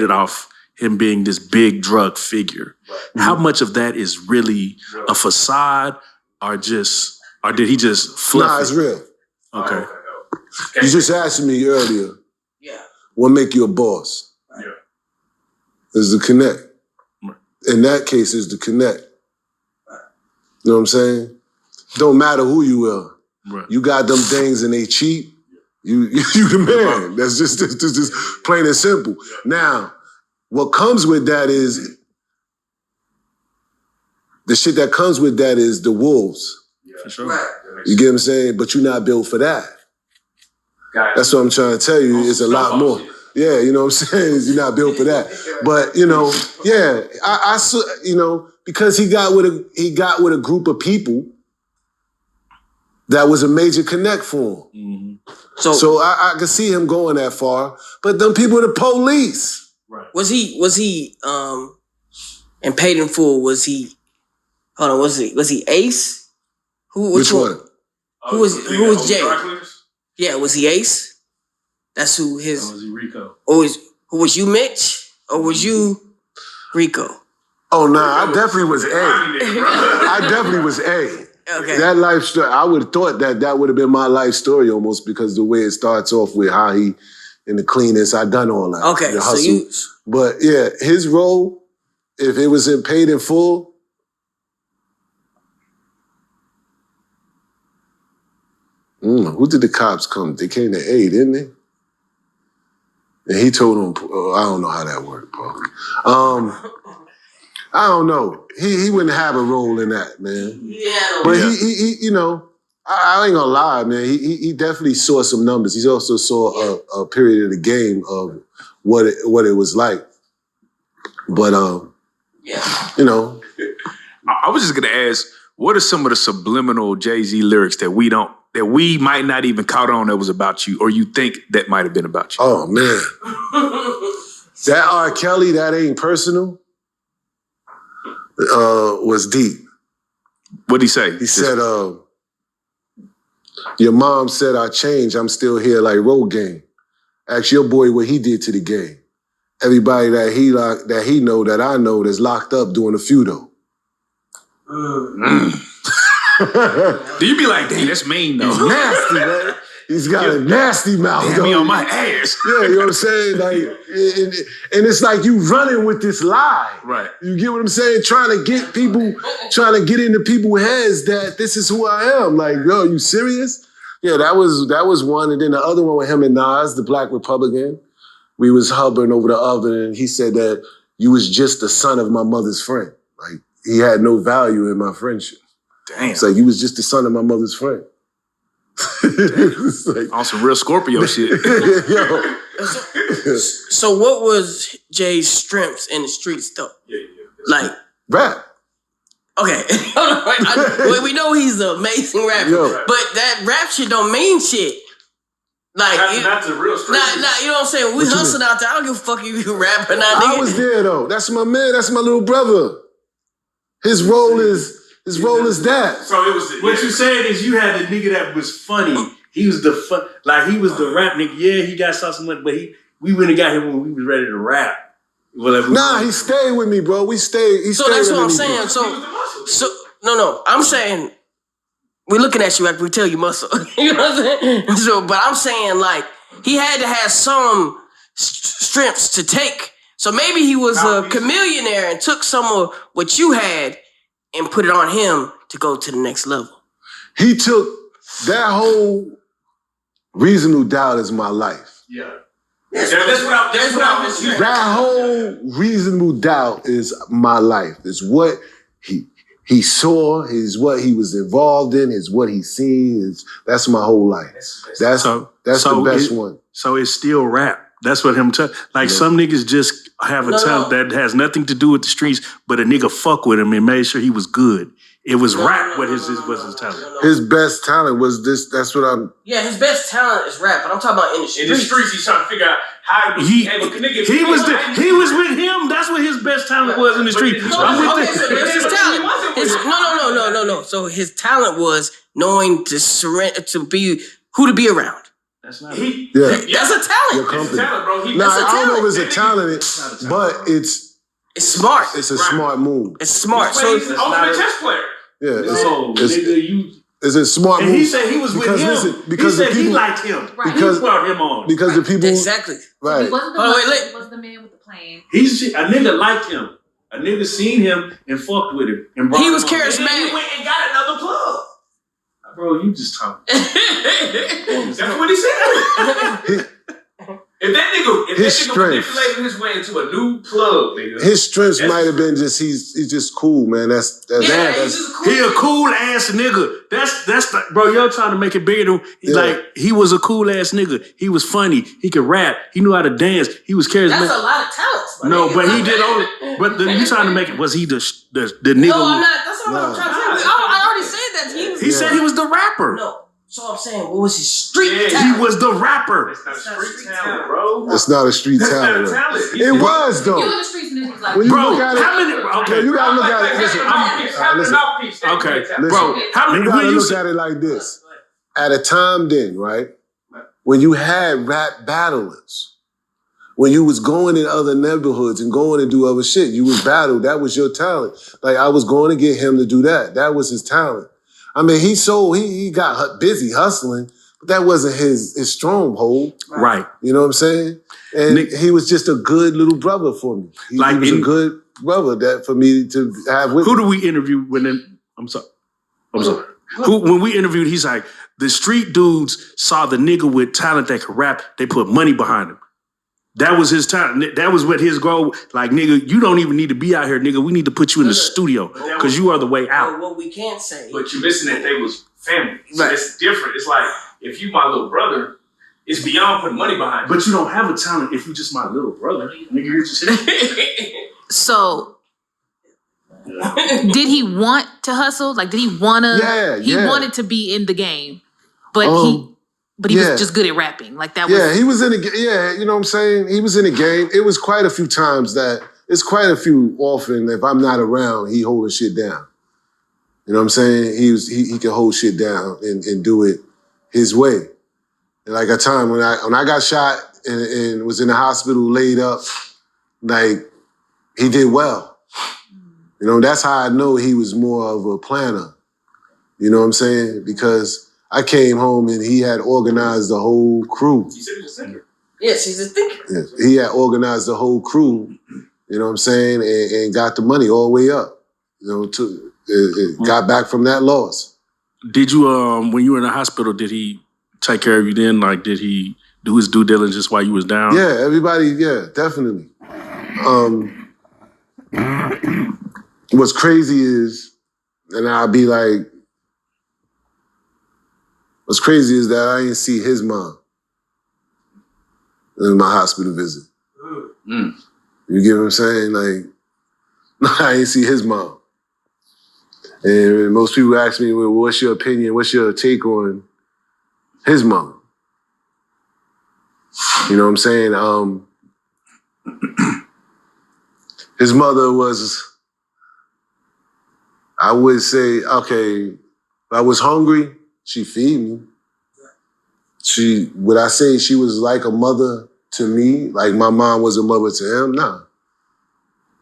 off him being this big drug figure. Right. How much of that is really a facade or did he just fluff Nah, it's real. Okay. You just asked me earlier, Yeah. what make you a boss? Yeah. Is the connect. Right. In that case, is the connect. You know what I'm saying? Don't matter who you are. Right. You got them things and they cheap. You the man. That's just plain and simple. Now, what comes with that is the shit that comes with that is the wolves. For sure. Right. You get what I'm saying? But you're not built for that. That's what I'm trying to tell you. It's a lot more. Yeah, you know what I'm saying? You're not built for that. But yeah, I because he got with a group of people that was a major connect for him. Mm-hmm. So I could see him going that far. But them people are the police. Right. Was he and paid in full, was he Ace? Which one? Who was Jay? Yeah, was he Ace? That's who his... Or was he Rico? Who was you, Mitch? Or was you Rico? Oh, nah, I definitely was A. I definitely was A. Okay. That life story, I would have thought that would have been my life story almost because the way it starts off with how he in the cleanest, I done all that. Okay, the so hustle. you... But yeah, his role, if it was in paid in full, who did the cops come? They came to aid, didn't they? And he told him, I don't know how that worked, bro. I don't know. He wouldn't have a role in that, man. Yeah. But he you know, I ain't gonna lie, man. He definitely saw some numbers. He also saw a period of the game of what it was like. But you know, I was just gonna ask, what are some of the subliminal JayZ lyrics that we might not even caught on that was about you, or you think that might have been about you? Oh man, that R. Kelly, that ain't personal. Was deep. What'd he say? He said, your mom said I changed, I'm still here like road game. Ask your boy what he did to the game. Everybody that he know that I know that's locked up doing a few though. Do you be like, dang, that's mean though? He's nasty, man. He's got a nasty mouth. Damn, me on my ass. Yeah, you know what I'm saying? Like, and it's like you running with this lie. Right. You get what I'm saying? Trying to get into people's heads that this is who I am. Like, yo, you serious? Yeah, that was one. And then the other one with him and Nas, the Black Republican. We was hovering over the oven, and he said that you was just the son of my mother's friend. Like, he had no value in my friendship. Damn. It's like, you was just the son of my mother's friend. Like, on some real Scorpio shit. Yo. So what was Jay's strengths in the streets though? Like rap. Okay. We know he's an amazing rapper, but that rap shit don't mean shit. Like not the real street. Nah, you know what I'm saying? We hustling out there. I don't give a fuck if you rap or not. I was there though. That's my man. That's my little brother. His role is that. So it was. What you saying is you had the nigga that was funny. He was the he was the rap nigga. Yeah, he got some money, but we went and got him when we was ready to rap. Well, he stayed with me, bro. We stayed. So that's what I'm saying. So no. I'm saying we're looking at you like we tell you muscle. You know what I'm saying? So, but I'm saying like he had to have some strengths to take. So maybe he was a chameleon and took some of what you had and put it on him to go to the next level. He took that whole reasonable doubt is my life. Yeah. That's what I was saying. That whole reasonable doubt is my life. It's what he saw, is what he was involved in, is what he seen. That's my whole life. That's the best one. So it's still rap. That's what him some niggas just have a talent that has nothing to do with the streets, but a nigga fuck with him and made sure he was good. It was rap what was his talent. His best talent was this. That's what I'm. Yeah, his best talent is rap, but I'm talking about in the streets. In the streets, he's trying to figure out how he was with him. That's what his best talent was in the street. So that's his talent. No. So his talent was knowing to be around. That's not That's a talent. Your company. It's a talent, bro. I don't know if it's a talent, but it's smart. It's a smart move. It's smart. So he's an ultimate chess player. Yeah, it's a smart move. And he said he was with him. Listen, because he said he liked him. Right. He brought him on. Because the people exactly. Right. He wasn't the muscle, he was the man with the plan. A nigga liked him. A nigga seen him and fucked with him. And he was him on. charismatic. And he went and got another plug. Bro, you just talking. That's what he said. If that nigga manipulated his way into a new plug, nigga. His strengths might have been just he's just cool, man. That's he's just cool. He a cool ass nigga. That's bro. Y'all trying to make it bigger than like he was a cool ass nigga. He was funny. He could rap. He knew how to dance. He was charismatic. That's a lot of talents. No, but he did only. But you trying to make it? Was he the nigga? No, I'm not. That's not what I'm trying to say. I already said that. He said he was the rapper. No. So I'm saying, what was his street talent? He was the rapper. It's not a street talent, bro. It's not a street talent. It was though. You in the streets and it's like, When you bro, look at it, how many? Okay, you gotta look at it. Listen, okay, bro. How many? You gotta look at it like this. At a time then, right, when you had rap battlers, when you was going in other neighborhoods and going to do other shit, you was battled. That was your talent. Like I was going to get him to do that. That was his talent. I mean, he got busy hustling, but that wasn't his stronghold. Right. You know what I'm saying? And he was just a good little brother for me. He was a good brother that for me to have with Who me. do we interview I'm sorry. When we interviewed, he's like, the street dudes saw the nigga with talent that could rap, they put money behind him. That was his talent. That was what his goal. Like, nigga, you don't even need to be out here, nigga. We need to put you in the studio because you are the way out. What we can't say. But you're missing that they was family. So it's different. It's like, if you my little brother, it's beyond putting money behind you. But you don't have a talent if you just my little brother. Nigga, you're just... So, did he want to hustle? Like, did he want to? Yeah, he wanted to be in the game, but he was just good at rapping. Like that. Yeah, he was in the yeah. You know what I'm saying? He was in the game. It was quite a few times that it's quite a few often. If I'm not around, he holding shit down. You know what I'm saying? He can hold shit down and do it his way. And like a time when I got shot and was in the hospital laid up, like he did well. You know, that's how I know he was more of a planner. You know what I'm saying? Because I came home and he had organized the whole crew. He said he's a thinker. Yes, he's a thinker. Yes. He had organized the whole crew, you know what I'm saying, and got the money all the way up. You know, got back from that loss. Did you, when you were in the hospital, did he take care of you then? Like, did he do his due diligence while you was down? Yeah, everybody, yeah, definitely. What's crazy is, and I'll be like, what's crazy is that I didn't see his mom in my hospital visit. Mm. You get what I'm saying? Like, I didn't see his mom. And most people ask me, well, what's your opinion? What's your take on his mom? You know what I'm saying? His mother was, I would say, okay, if I was hungry, she feed me. Would I say she was like a mother to me, like my mom was a mother to him? Nah.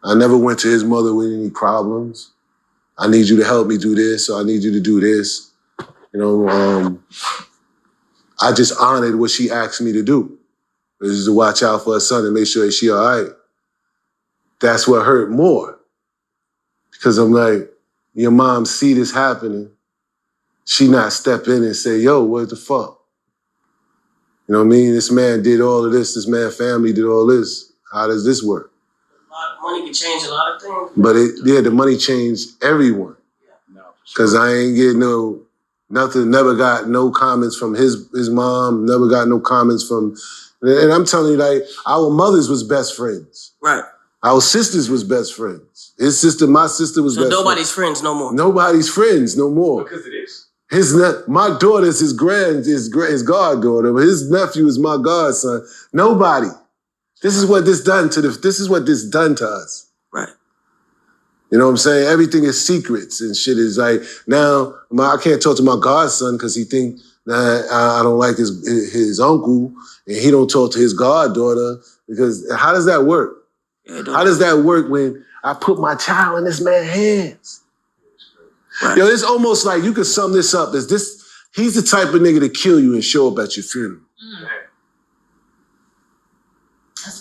I never went to his mother with any problems. I need you to help me do this, or I need you to do this. You know, I just honored what she asked me to do, which is to watch out for her son and make sure she all right. That's what hurt more. Because I'm like, your mom see this happening, she not step in and say, yo, what the fuck? You know what I mean? This man did all of this man's family did all this. How does this work? A lot of money can change a lot of things. But the money changed everyone. Because I ain't get nothing, never got no comments from his mom, never got no comments from, and I'm telling you, like, our mothers was best friends. Right. Our sisters was best friends. His sister, my sister was best friends. So nobody's friends no more. Nobody's friends no more. Because of this. My daughter's his goddaughter, but his nephew is my godson. Nobody. This is what this done to us. Right. You know what I'm saying? Everything is secrets and shit is like, now I can't talk to my godson because he think that I don't like his uncle, and he don't talk to his goddaughter, because how does that work? How does that work when I put my child in this man's hands? Right. Yo, it's almost like you could sum this up as this, he's the type of nigga to kill you and show up at your funeral.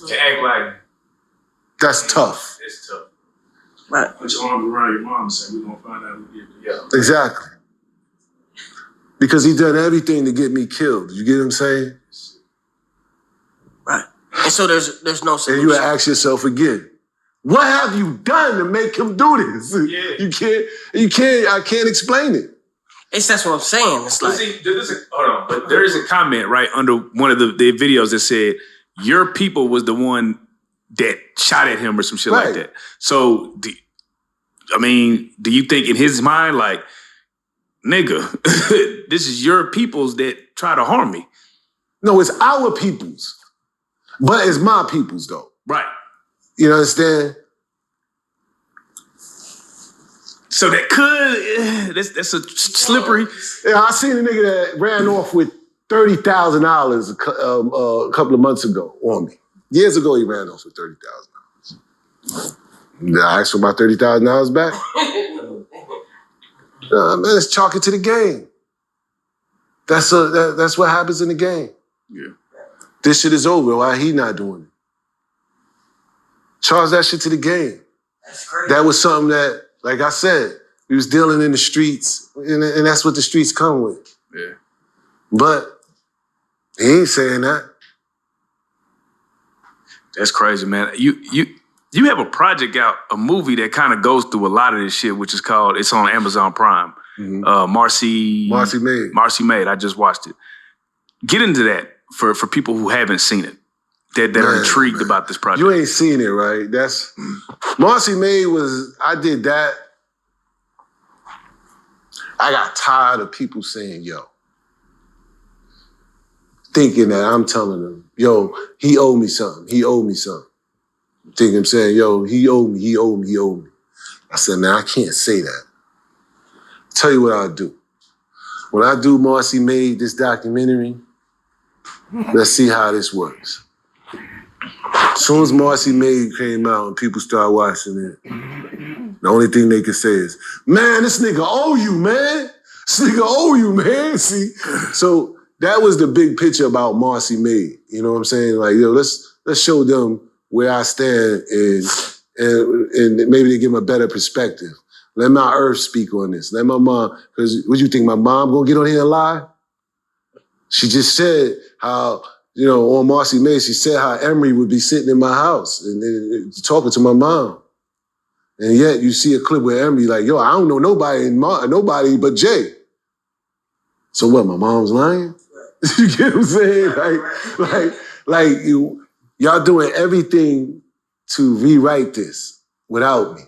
To act like. That's tough. It's tough. Right. Put your arms around your mom and say, we're going to find out who did it. Yeah. Exactly. Because he done everything to get me killed. You get what I'm saying? Right. And so there's no solution. And you would ask yourself again, what have you done to make him do this? Yeah. I can't explain it. That's what I'm saying. It's like, hold on. But there is a comment right under one of the videos that said, your people was the one that shot at him or some shit like that. So, do you think in his mind, like, nigga, this is your peoples that try to harm me? No, it's our peoples. But it's my peoples, though. Right. You understand? So that could, that's a slippery. Yeah, I seen a nigga that ran off with $30,000 a couple of months ago on me. Years ago, he ran off with $30,000. I asked for my $30,000 back. Man, let's chalk it to the game. That's what happens in the game. Yeah. This shit is over. Why he not doing it? Charge that shit to the game. That's crazy. That was something that, like I said, we was dealing in the streets, and that's what the streets come with. Yeah. But he ain't saying that. That's crazy, man. You have a project out, a movie that kind of goes through a lot of this shit, which is called, it's on Amazon Prime. Marcy Maid. I just watched it. Get into that for people who haven't seen it, that are intrigued about this project. You ain't seen it, right? That's Marcy Maid I did that. I got tired of people saying, yo, thinking that I'm telling them, yo, he owed me something. He owed me something. Thinking I'm saying, yo, he owed me. I said, man, I can't say that. Tell you what I'll do. When I do Marcy Maid, this documentary, let's see how this works. As soon as Marcy Maid came out and people started watching it, the only thing they could say is, man, this nigga owe you, man. This nigga owe you, man. See? So that was the big picture about Marcy Maid. You know what I'm saying? Like, yo, let's show them where I stand and maybe they give them a better perspective. Let my earth speak on this. Let my mom, because what you think, my mom gonna get on here and lie? She just said how, on Marcy Maid, she said how Emery would be sitting in my house and talking to my mom. And yet you see a clip where Emery like, yo, I don't know nobody but Jay. So what, my mom's lying? You get what I'm saying? Like y'all doing everything to rewrite this without me.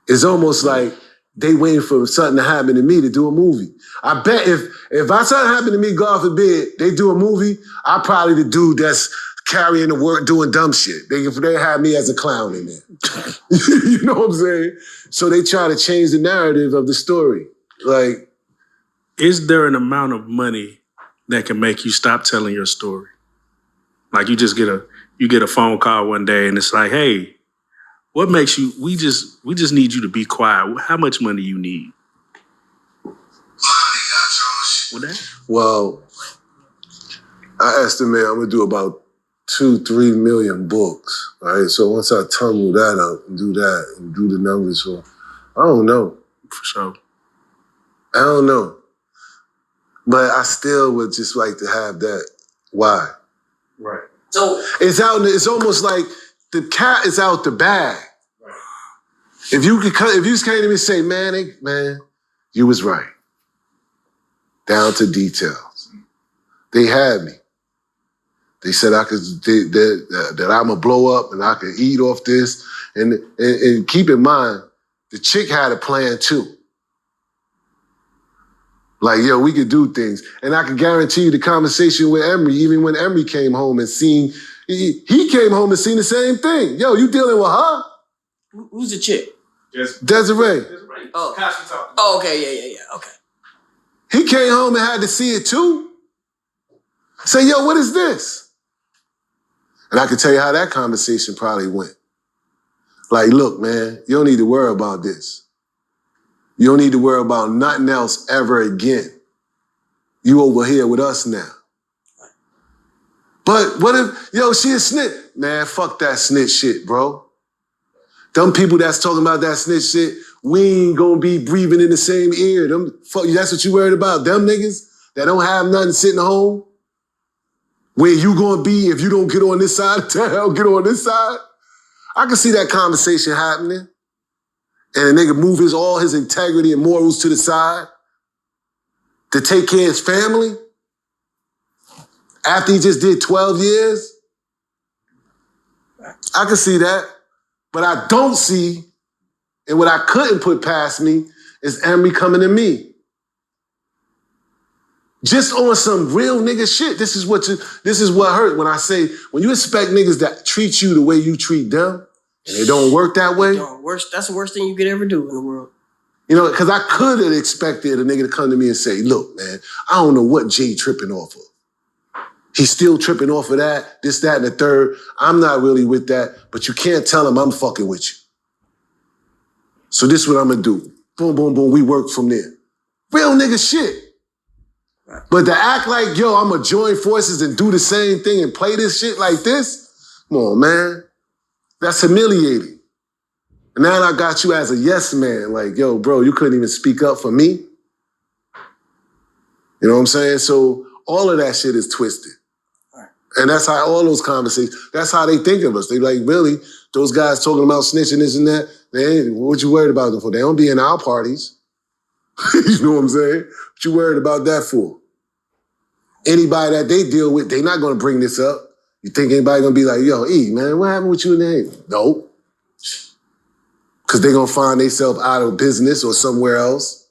It's almost like they waiting for something to happen to me to do a movie. I bet if something happened to me, God forbid, they do a movie, I'm probably the dude that's carrying the work, doing dumb shit. They have me as a clown in there. You know what I'm saying? So they try to change the narrative of the story. Like, is there an amount of money that can make you stop telling your story? Like you just get a phone call one day and it's like, hey, what makes you, we just need you to be quiet. How much money you need? Well, I estimate I'm gonna do about 2-3 million books, right? So once I tumble that up and do that and do the numbers for, I don't know. For sure. I don't know. But I still would just like to have that. Why? Right. So it's almost like the cat is out the bag. Right. If you just came to me and say, man, you was right. Down to details. They had me. They said that I'm gonna blow up and I could eat off this. And keep in mind, the chick had a plan too. Like, yo, we could do things. And I can guarantee you the conversation with Emery, even when Emery came home and seen, he came home and seen the same thing. Yo, you dealing with her? who's the chick? Desiree. Oh, okay, yeah, okay. He came home and had to see it too. Say, yo, what is this? And I can tell you how that conversation probably went. Like, look, man, you don't need to worry about this. You don't need to worry about nothing else ever again. You over here with us now. But what if, yo, she a snitch? Man, fuck that snitch shit, bro. Them people that's talking about that snitch shit, we ain't gonna be breathing in the same ear. That's what you worried about? Them niggas that don't have nothing sitting home? Where you gonna be if you don't get on this side of town, get on this side? I can see that conversation happening. And a nigga move all his integrity and morals to the side to take care of his family after he just did 12 years. I can see that. But I don't see, and what I couldn't put past me, is Emery coming to me. Just on some real nigga shit. This is what hurt when I say, when you expect niggas that treat you the way you treat them, and it don't work that way. That's the worst thing you could ever do in the world. You know, because I could have expected a nigga to come to me and say, look, man, I don't know what Jay tripping off of. He's still tripping off of that, this, that, and the third. I'm not really with that, but you can't tell him I'm fucking with you. So this is what I'm gonna do. Boom, boom, boom, we work from there. Real nigga shit. But to act like, yo, I'm gonna join forces and do the same thing and play this shit like this, come on, man. That's humiliating. And now I got you as a yes man. Like, yo, bro, you couldn't even speak up for me. You know what I'm saying? So all of that shit is twisted. And that's how all those conversations, that's how they think of us. They like, really, those guys talking about snitching this and that, they ain't, what you worried about them for? They don't be in our parties. You know what I'm saying? What you worried about that for? Anybody that they deal with, they not gonna bring this up. You think anybody gonna be like, yo, E, man, what happened with you in the Haven? Nope. Because they gonna find themselves out of business or somewhere else.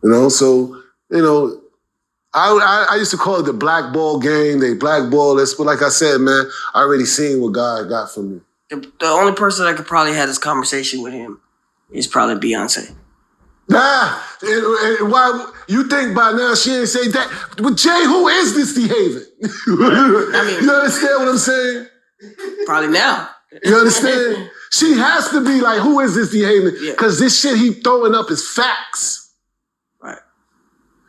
You know, so, you know, I used to call it the blackball game. They blackball us, but like I said, man, I already seen what God got from me. The only person that could probably have this conversation with him is probably Beyonce. Nah, and why you think by now she ain't say that? But Jay, who is this DHeaven? I mean, you understand what I'm saying? Probably now. You understand? She has to be like, who is this DHeaven? Because this shit he throwing up is facts. Right.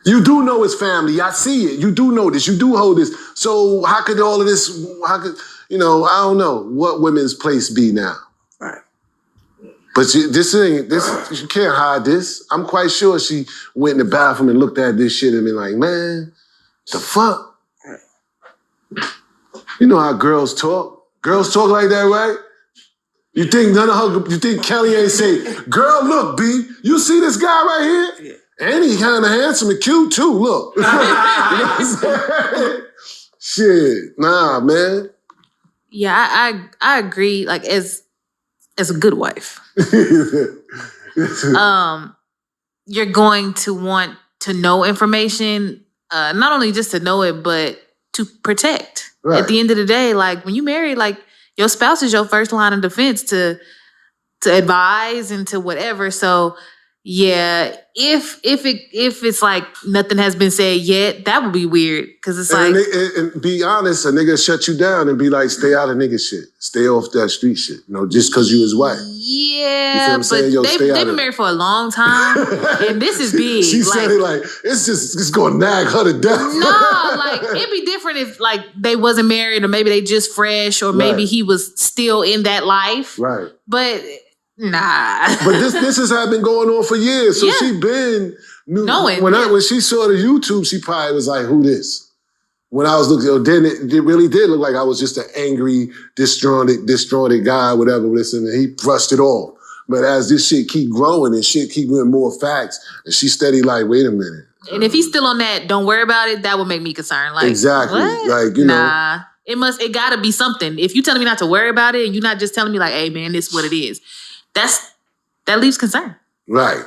You do know his family. I see it. You do know this. You do hold this. So how could all of this, you know, I don't know what women's place be now. Right. But you can't hide this. I'm quite sure she went in the bathroom and looked at this shit and been like, man, the fuck? You know how girls talk. Girls talk like that, right? You think Kelly ain't say, girl, look, B, you see this guy right here? Yeah. And he kind of handsome and cute too, look. You know what I'm saying? Shit, nah, man. Yeah, I agree, like, as a good wife. You're going to want to know information, not only just to know it, but to protect. Right. At the end of the day, like when you marry, like your spouse is your first line of defense to advise and to whatever. So yeah, if it's like nothing has been said yet, that would be weird because it's like. And be honest, a nigga shut you down and be like, stay out of nigga shit, stay off that street shit. You know, just because you his wife. Yeah, but they've been married for a long time, and this is big. She said it like it's gonna nag her to death. No, like it'd be different if like they wasn't married, or maybe they just fresh, or maybe he was still in that life. Right, but. Nah. But this has been going on for years. So she been knowing. When she saw the YouTube, she probably was like, who this? When I was looking, then it really did look like I was just an angry, disjointed guy, whatever. Listen, and he brushed it off. But as this shit keep growing and shit keep getting more facts, and she steady like, wait a minute. And if he's still on that, don't worry about it, that would make me concerned. Like, exactly. What? Like, you know. It gotta be something. If you telling me not to worry about it and you're not just telling me like, hey man, this is what it is. That leaves concern. Right.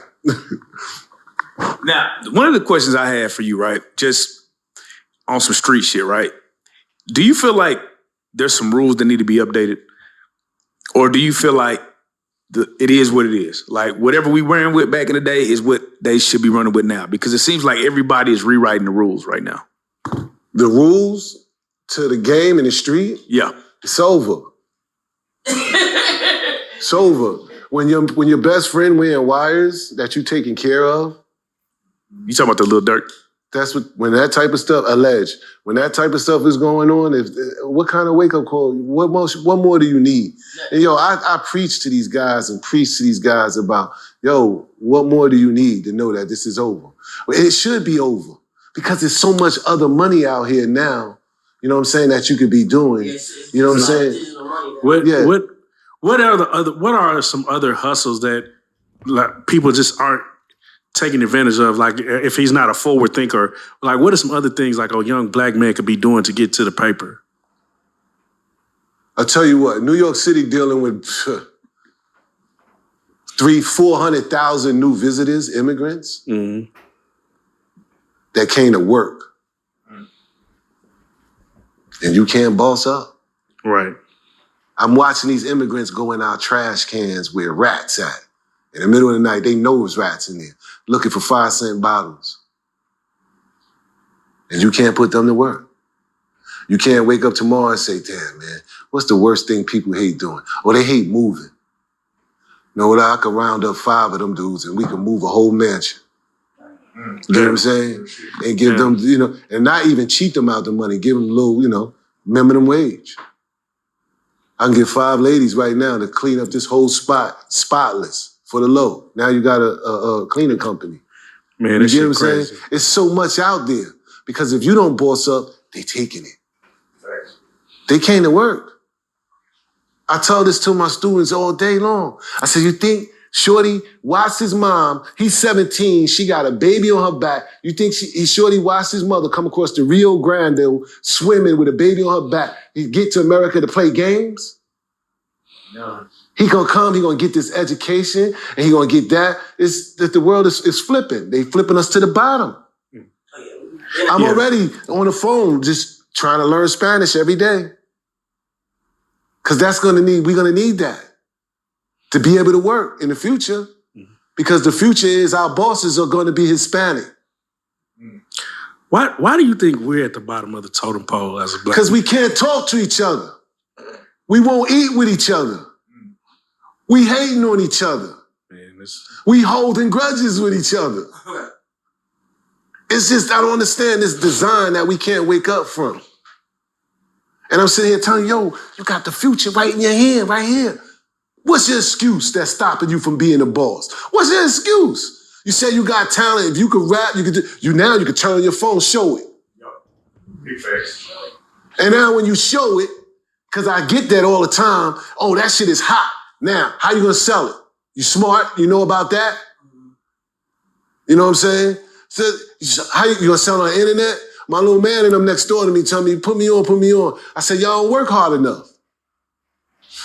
Now, one of the questions I had for you, right, just on some street shit, right? Do you feel like there's some rules that need to be updated? Or do you feel like it is what it is? Like whatever we ran with back in the day is what they should be running with now? Because it seems like everybody is rewriting the rules right now. The rules to the game in the street? Yeah. It's over. It's over. When your best friend wearing wires that you taking care of. You talking about the Lil Durk? That's when that type of stuff, alleged. When that type of stuff is going on, what kind of wake-up call? What more do you need? And I preach to these guys and preach to these guys about, what more do you need to know that this is over? Well, it should be over because there's so much other money out here now, you know what I'm saying, that you could be doing. Yes, you know what I'm saying? What are some other hustles that like, people just aren't taking advantage of? Like if he's not a forward thinker, like what are some other things like a young black man could be doing to get to the paper? I'll tell you what, New York City dealing with 300,000-400,000 new visitors, immigrants that came to work. And you can't boss up. Right. I'm watching these immigrants go in our trash cans where rats at. In the middle of the night, they know there's rats in there, looking for 5-cent bottles. And you can't put them to work. You can't wake up tomorrow and say, damn, man, what's the worst thing people hate doing? Oh, they hate moving. You know what? I could round up 5 of them dudes and we can move a whole mansion. You know what I'm saying? And give them, you know, and not even cheat them out the money. Give them a little, you know, minimum wage. I can get 5 ladies right now to clean up this whole spot, spotless, for the low. Now you got a cleaning company. Man, you get what I'm crazy. saying? It's so much out there. Because if you don't boss up, they taking it. They came to work. I tell this to my students all day long. I said, you think Shorty watched his mom, he's 17, she got a baby on her back. You think Shorty watched his mother come across the Rio Grande swimming with a baby on her back, he get to America to play games? No. He gonna come, he gonna get this education, and he gonna get that. It's that the world is flipping. They flipping us to the bottom. I'm already on the phone just trying to learn Spanish every day. Cause we're gonna need that to be able to work in the future. Because the future is our bosses are gonna be Hispanic. Why do you think we're at the bottom of the totem pole as a black? Because we can't talk to each other. We won't eat with each other. We hating on each other. Man, we holding grudges with each other. It's just, I don't understand this design that we can't wake up from. And I'm sitting here telling you, yo, you got the future right in your hand, right here. What's your excuse that's stopping you from being a boss? What's your excuse? You say you got talent. If you could rap, you could turn on your phone, show it. Big facts. And now when you show it, because I get that all the time, oh, that shit is hot. Now, how you gonna sell it? You smart, you know about that? You know what I'm saying? So how you gonna sell it on the internet? My little man and them next door to me tell me, put me on. I said, y'all don't work hard enough.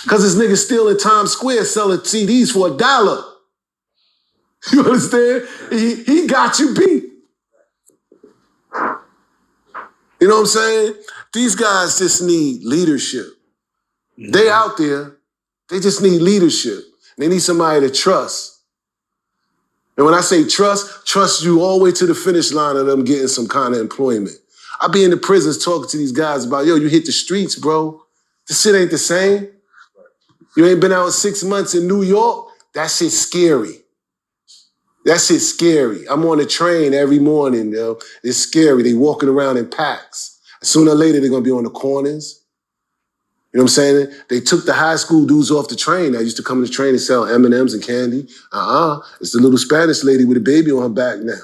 Because this nigga still in Times Square selling CDs for $1. You understand? He got you beat. You know what I'm saying? These guys just need leadership. They out there, they just need leadership. They need somebody to trust. And when I say trust you all the way to the finish line of them getting some kind of employment. I be in the prisons talking to these guys about, yo, you hit the streets, bro. This shit ain't the same. You ain't been out 6 months in New York? That shit's scary. That shit's scary. I'm on the train every morning, yo. It's scary. They walking around in packs. Sooner or later, they're gonna be on the corners. You know what I'm saying? They took the high school dudes off the train. I used to come to the train and sell M&Ms and candy. It's the little Spanish lady with a baby on her back now.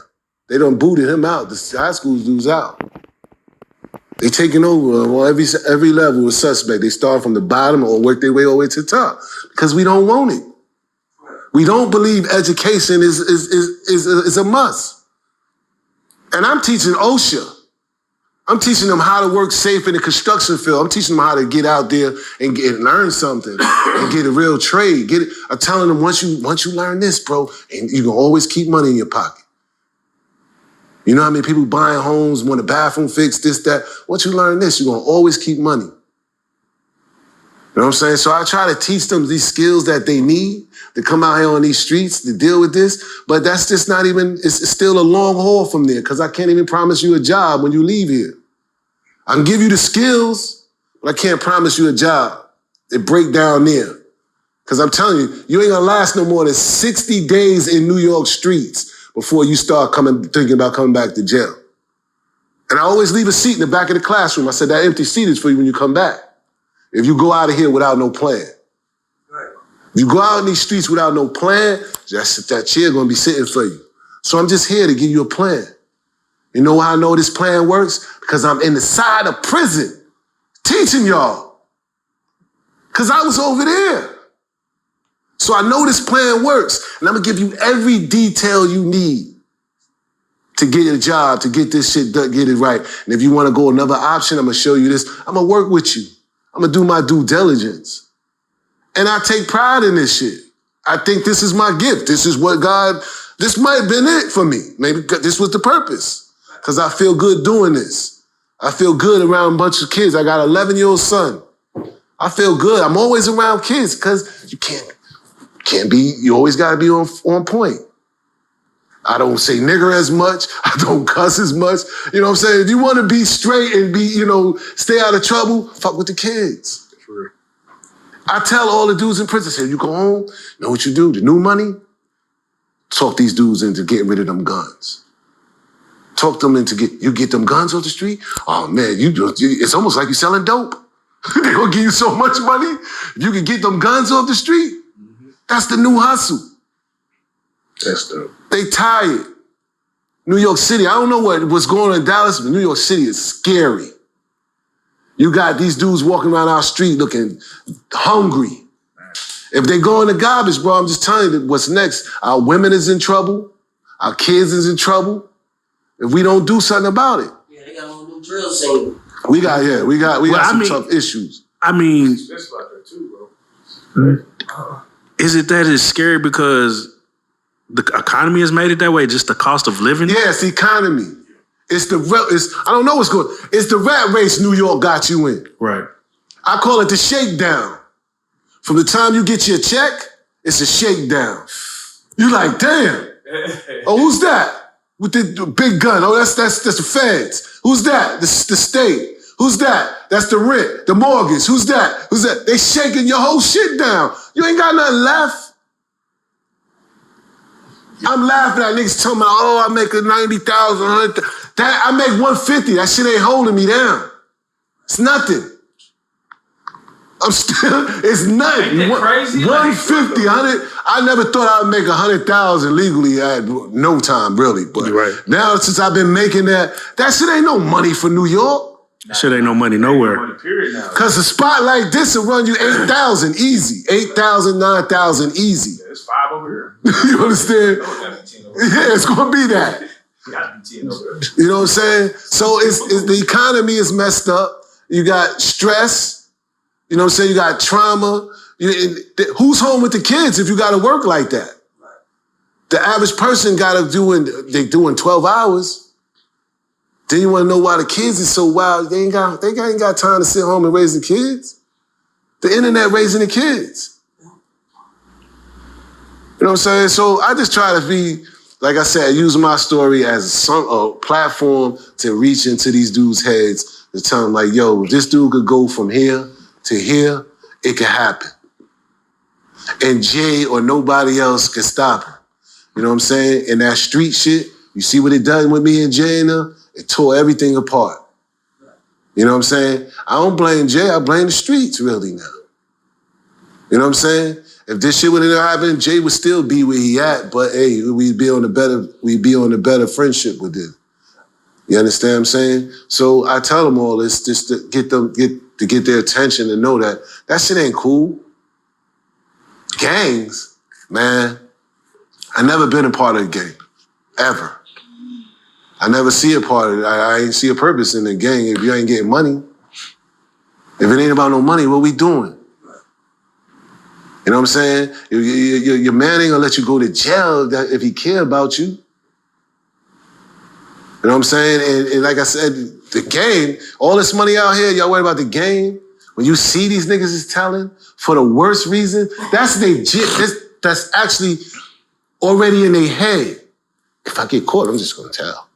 They done booted him out. The high school dude's out. They taking over on every level with suspect. They start from the bottom or work their way all the way to the top because we don't want it. We don't believe education is a must. And I'm teaching OSHA. I'm teaching them how to work safe in the construction field. I'm teaching them how to get out there and learn something and get a real trade. I'm telling them once you learn this, bro, and you can always keep money in your pocket. You know how many people buying homes, want a bathroom fixed, this, that. Once you learn this, you're gonna always keep money. You know what I'm saying? So I try to teach them these skills that they need to come out here on these streets to deal with this, but that's just not even, it's still a long haul from there because I can't even promise you a job when you leave here. I can give you the skills, but I can't promise you a job. It break down there. Because I'm telling you, you ain't gonna last no more than 60 days in New York streets before you start thinking about coming back to jail. And I always leave a seat in the back of the classroom. I said, that empty seat is for you when you come back. If you go out of here without no plan. If you go out in these streets without no plan, that chair gonna be sitting for you. So I'm just here to give you a plan. You know how I know this plan works? Because I'm in the side of prison teaching y'all. Because I was over there. So I know this plan works. And I'm gonna give you every detail you need to get a job, to get this shit done, get it right. And if you wanna go another option, I'm gonna show you this. I'm gonna work with you. I'm gonna do my due diligence. And I take pride in this shit. I think this is my gift. This is what this might have been it for me. Maybe this was the purpose. Because I feel good doing this. I feel good around a bunch of kids. I got an 11-year-old son. I feel good. I'm always around kids because you always gotta be on point. I don't say nigger as much. I don't cuss as much. You know what I'm saying? If you want to be straight and stay out of trouble, fuck with the kids. I tell all the dudes in prison, say, you go home, you know what you do? The new money, talk these dudes into getting rid of them guns. Talk them into you get them guns off the street? Oh man, it's almost like you're selling dope. They're gonna give you so much money. If you can get them guns off the street, that's the new hustle. That's dope. They tired. New York City, I don't know what's going on in Dallas, but New York City is scary. You got these dudes walking around our street looking hungry. If they go in the garbage, bro, I'm just telling you that what's next. Our women is in trouble. Our kids is in trouble. If we don't do something about it. Yeah, they got a new drill scene. We got some tough issues. I mean, That's about that too, bro. is it that it's scary because the economy has made it that way? Just the cost of living? Yeah, it's the economy. I don't know what's going on. It's the rat race New York got you in. Right. I call it the shakedown. From the time you get your check, it's a shakedown. You like, damn. Oh, who's that? With the big gun. Oh, that's the feds. Who's that? The state. Who's that? That's the rent, the mortgage. Who's that? Who's that? They shaking your whole shit down. You ain't got nothing left. I'm laughing at niggas telling me, oh, I make a 90,000, 100,000. That I make 150. That shit ain't holding me down. It's nothing. It's nothing. Ain't that crazy? 150, 100. I never thought I would make 100,000 legally at no time, really. But right. Now, since I've been making that shit ain't no money for New York. That shit ain't no money nowhere. Because a spot like this will run you 8,000 easy. 8,000, 9,000 easy. Yeah, it's 5 over You understand? here. Yeah, it's going to be that. Gotta be 10 over there. You know what I'm saying? So it's the economy is messed up. You got stress. You know what I'm saying? You got trauma. Who's home with the kids if you got to work like that? The average person they doing 12 hours. Then you want to know why the kids is so wild. They ain't got time to sit home and raise the kids. The internet raising the kids. You know what I'm saying? So I just try to be, like I said, use my story as a platform to reach into these dudes' heads to tell them like, yo, if this dude could go from here to here, it could happen. And Jay or nobody else can stop him. You know what I'm saying? And that street shit, you see what it done with me and Jay and them? It tore everything apart. You know what I'm saying? I don't blame Jay, I blame the streets really now. You know what I'm saying? If this shit would have happened, Jay would still be where he at, but hey, we'd be on a better friendship with him. You understand what I'm saying? So I tell them all this just to get their attention and know that shit ain't cool. Gangs, man. I never been a part of a gang, ever. I never see a part of it. I ain't see a purpose in the gang if you ain't getting money. If it ain't about no money, what we doing? You know what I'm saying? Your man ain't gonna let you go to jail if he care about you. You know what I'm saying? And like I said, the game, all this money out here, y'all worry about the game. When you see these niggas is telling for the worst reason, that's actually already in their head. If I get caught, I'm just gonna tell.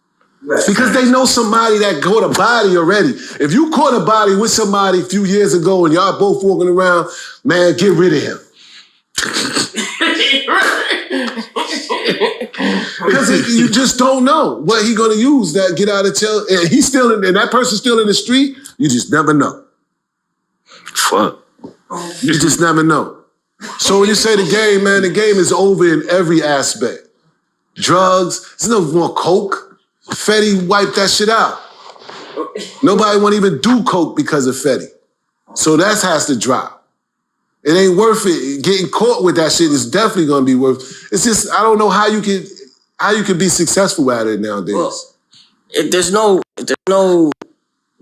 Because they know somebody that caught a body already. If you caught a body with somebody a few years ago and y'all both walking around, man, get rid of him. Because you just don't know what he gonna use that get out of jail. And he's still and that person's still in the street. You just never know. Fuck. You just never know. So when you say the game, man, the game is over in every aspect. Drugs, there's no more coke. Fetty wiped that shit out. Nobody won't even do coke because of Fetty. So that has to drop. It ain't worth it. Getting caught with that shit is definitely gonna be worth. It's just I don't know how you can be successful at it nowadays. Well, if there's no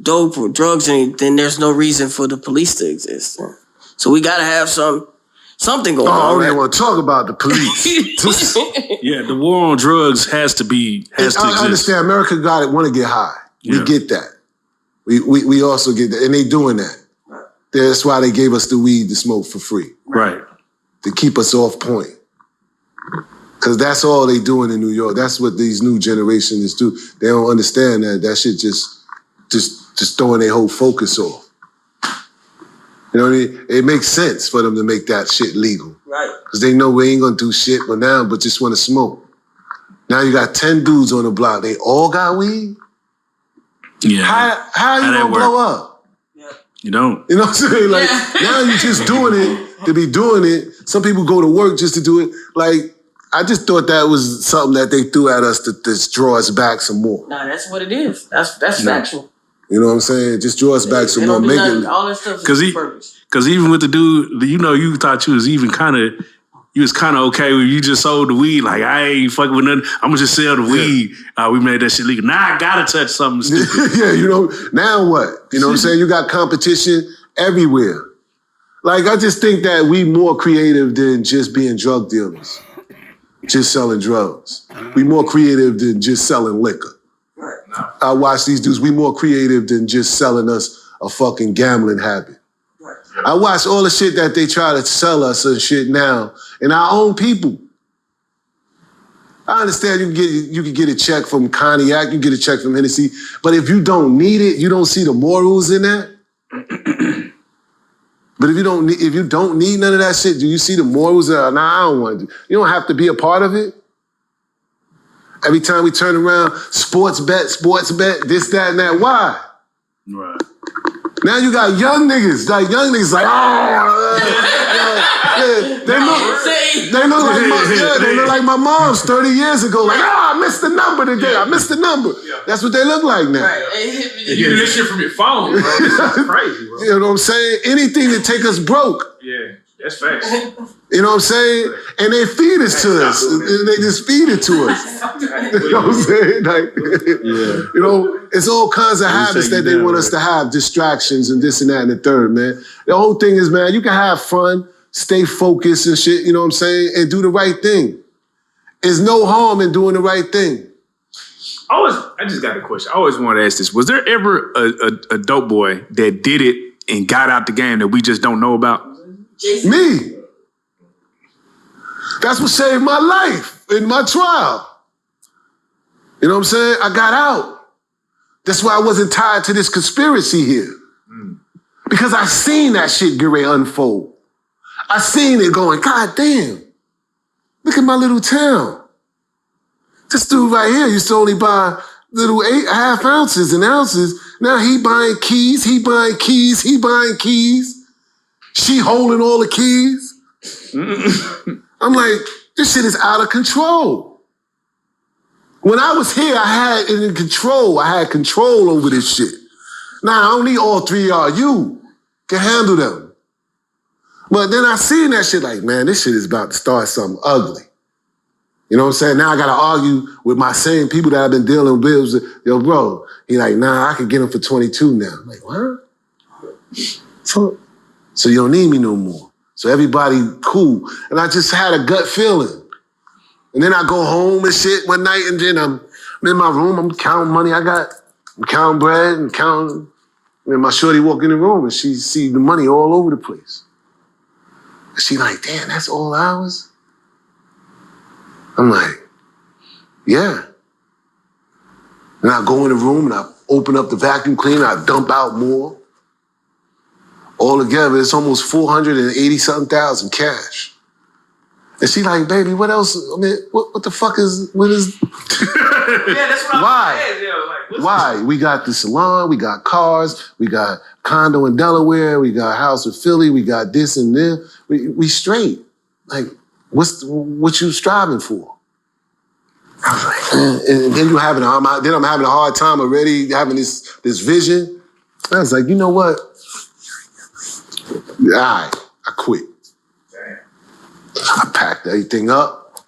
dope or drugs, then there's no reason for the police to exist. So we gotta have something going on. I don't right? even want to talk about the police. Yeah, the war on drugs has to exist. I understand America want to get high. We get that. We also get that. And they doing that. That's why they gave us the weed to smoke for free. Right. To keep us off point. Because that's all they doing in New York. That's what these new generations do. They don't understand that shit just throwing their whole focus off. You know what I mean? It makes sense for them to make that shit legal. Right. Because they know we ain't gonna do shit but just want to smoke. Now you got 10 dudes on the block. They all got weed? Yeah. How you gonna blow up? You don't. You know what I'm saying? Like, now you just doing it to be doing it. Some people go to work just to do it. Like, I just thought that was something that they threw at us to just draw us back some more. Nah, that's what it is. That's factual. You know what I'm saying? Just draw us back some more. Make it. All that stuff is purpose. Because even with the dude, you thought you was even kind of, you was kind of okay when you just sold the weed. Like, I ain't fucking with nothing. I'm going to just sell the weed. We made that shit legal. Now I got to touch something stupid. Yeah, you know, now what? You know what I'm saying? You got competition everywhere. Like, I just think that we more creative than just being drug dealers. Just selling drugs. We more creative than just selling liquor. Right. I watch these dudes, we more creative than just selling us a fucking gambling habit. Right. I watch all the shit that they try to sell us and shit now, and our own people. I understand you can get a check from Cognac, you can get a check from Hennessy, but if you don't need it, you don't see the morals in that. But if you don't need none of that shit, do you see the morals? Nah, I don't want to. You don't have to be a part of it. Every time we turn around, sports bet, this, that, and that. Why? Right. Now you got young niggas like, they look like my mom's 30 years ago. Like, I missed the number today. I missed the number. That's what they look like now. Right. You do this shit from your phone, bro. This is crazy, bro. You know what I'm saying? Anything to take us broke. Yeah, that's facts. You know what I'm saying? And they feed it to us. And they just feed it to us. You know what I'm saying? Like, you know, it's all kinds of habits that they want us to have, distractions and this and that and the third, man. The whole thing is, man, you can have fun, stay focused and shit, you know what I'm saying, and do the right thing. There's no harm in doing the right thing. I just got a question. I always wanted to ask this. Was there ever a dope boy that did it and got out the game that we just don't know about? Me. That's what saved my life in my trial. You know what I'm saying? I got out. That's why I wasn't tied to this conspiracy here. Because I seen that shit get ready to unfold. I seen it going, God damn, look at my little town. This dude right here used to only buy little 8.5 ounces and ounces. Now he buying keys. She holding all the keys. I'm like, this shit is out of control. When I was here, I had control over this shit. Now, I don't need all 3 of you can handle them. But then I seen that shit like, man, this shit is about to start something ugly. You know what I'm saying? Now I got to argue with my same people that I've been dealing with. Yo, bro, he like, nah, I could get him for 22 now. I'm like, what? So you don't need me no more. So everybody cool. And I just had a gut feeling. And then I go home and shit one night, and then I'm in my room, I'm counting money I'm counting bread and counting. And my shorty walk in the room and she see the money all over the place. And she like, damn, that's all ours? I'm like, yeah. And I go in the room and I open up the vacuum cleaner, I dump out more. All together, it's almost 480-something thousand cash. And she like, baby, what else? I mean, what the fuck is? Yeah, that's what Why? I'm saying. Like, why? We got the salon, we got cars, we got condo in Delaware, we got house in Philly, we got this and this. We straight. Like, what you striving for? I was like, and then I'm having a hard time already having this vision. I was like, you know what? All right, I quit. I packed everything up,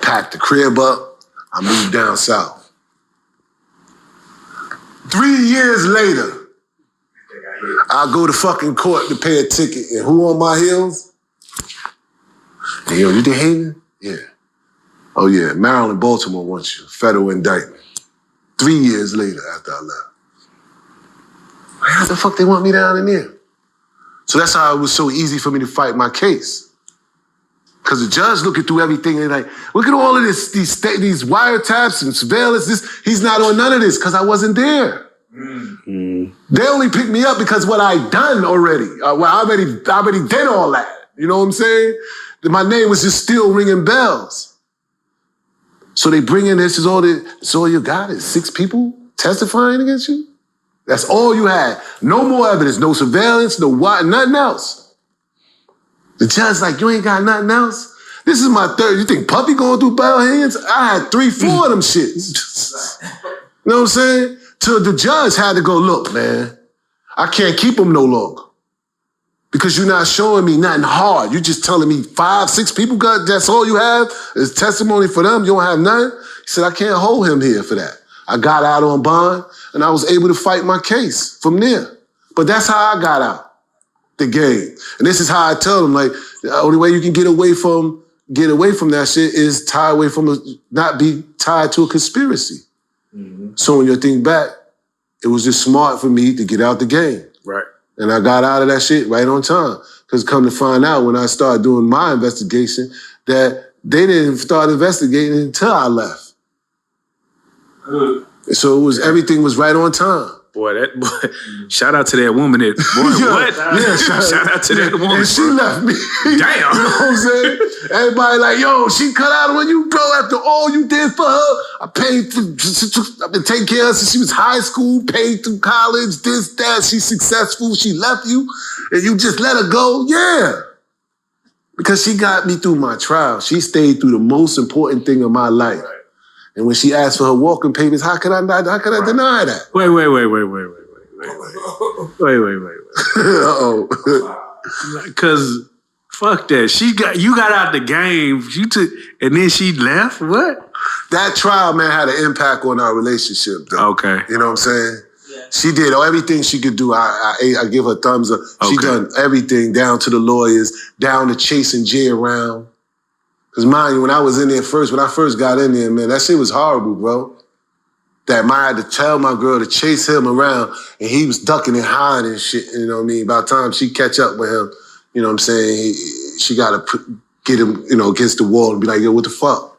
packed the crib up, I moved down south. 3 years later, I go to fucking court to pay a ticket, and who on my heels? Hey, yo, you DHeaven? Yeah. Oh yeah, Maryland, Baltimore wants you, federal indictment. 3 years later after I left. How the fuck they want me down in there? So that's how it was so easy for me to fight my case. Because the judge looking through everything and like, look at all of this, these wiretaps and surveillance, he's not on none of this because I wasn't there. They only picked me up because what I done already. Well, I already did all that. You know what I'm saying? My name was just still ringing bells. So they bring in this is all you got is 6 people testifying against you? That's all you had. No more evidence, no surveillance, no what, nothing else. The judge like, you ain't got nothing else? This is my third. You think Puppy going through bail hands? I had 3, 4 of them shits. You know what I'm saying? Till the judge had to go, look, man, I can't keep him no longer. Because you're not showing me nothing hard. You're just telling me 5, 6 people got, that's all you have is testimony for them. You don't have nothing. He said, I can't hold him here for that. I got out on bond and I was able to fight my case from there. But that's how I got out the game. And this is how I tell them, like, the only way you can get away from that shit is not be tied to a conspiracy. So when you think back, it was just smart for me to get out the game. Right. And I got out of that shit right on time. Because come to find out when I started doing my investigation that they didn't start investigating until I left. So everything was right on time. Boy, shout out to that woman that, what? Yeah, shout out to that woman. And she left me. Damn. You know what I'm saying? Everybody like, yo, she cut out on you, bro, after all you did for her. I've been taking care of her since she was high school, paid through college, this, that. She's successful. She left you, and you just let her go? Yeah. Because she got me through my trial. She stayed through the most important thing of my life. And when she asked for her walking papers, how could I deny that? Wait. Uh-oh. Because fuck that. You got out the game. And then she left? What? That trial, man, had an impact on our relationship, though. Okay. You know what I'm saying? Yeah. She did everything she could do. I give her thumbs up. She done everything, down to the lawyers, down to chasing Jay around. Because mind you, when I first got in there, man, that shit was horrible, bro. That I had to tell my girl to chase him around, and he was ducking and hiding and shit, you know what I mean? By the time she catch up with him, you know what I'm saying, she got to get him, you know, against the wall and be like, yo, what the fuck?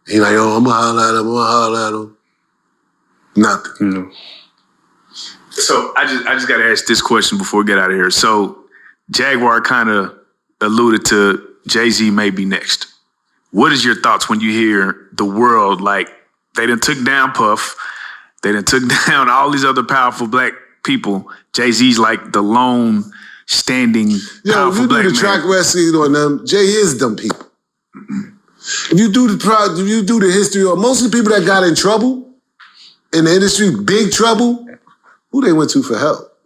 And he like, yo, I'm going to holler at him. Nothing. So I just got to ask this question before we get out of here. So Jaguar kind of alluded to JayZ may be next. What is your thoughts when you hear the world, like, they done took down Puff, they done took down all these other powerful black people. JayZ's like the lone standing powerful black man. If you do the track record on them, Jay is them people. If you do the history on most of the people that got in trouble in the industry, big trouble, who they went to for help?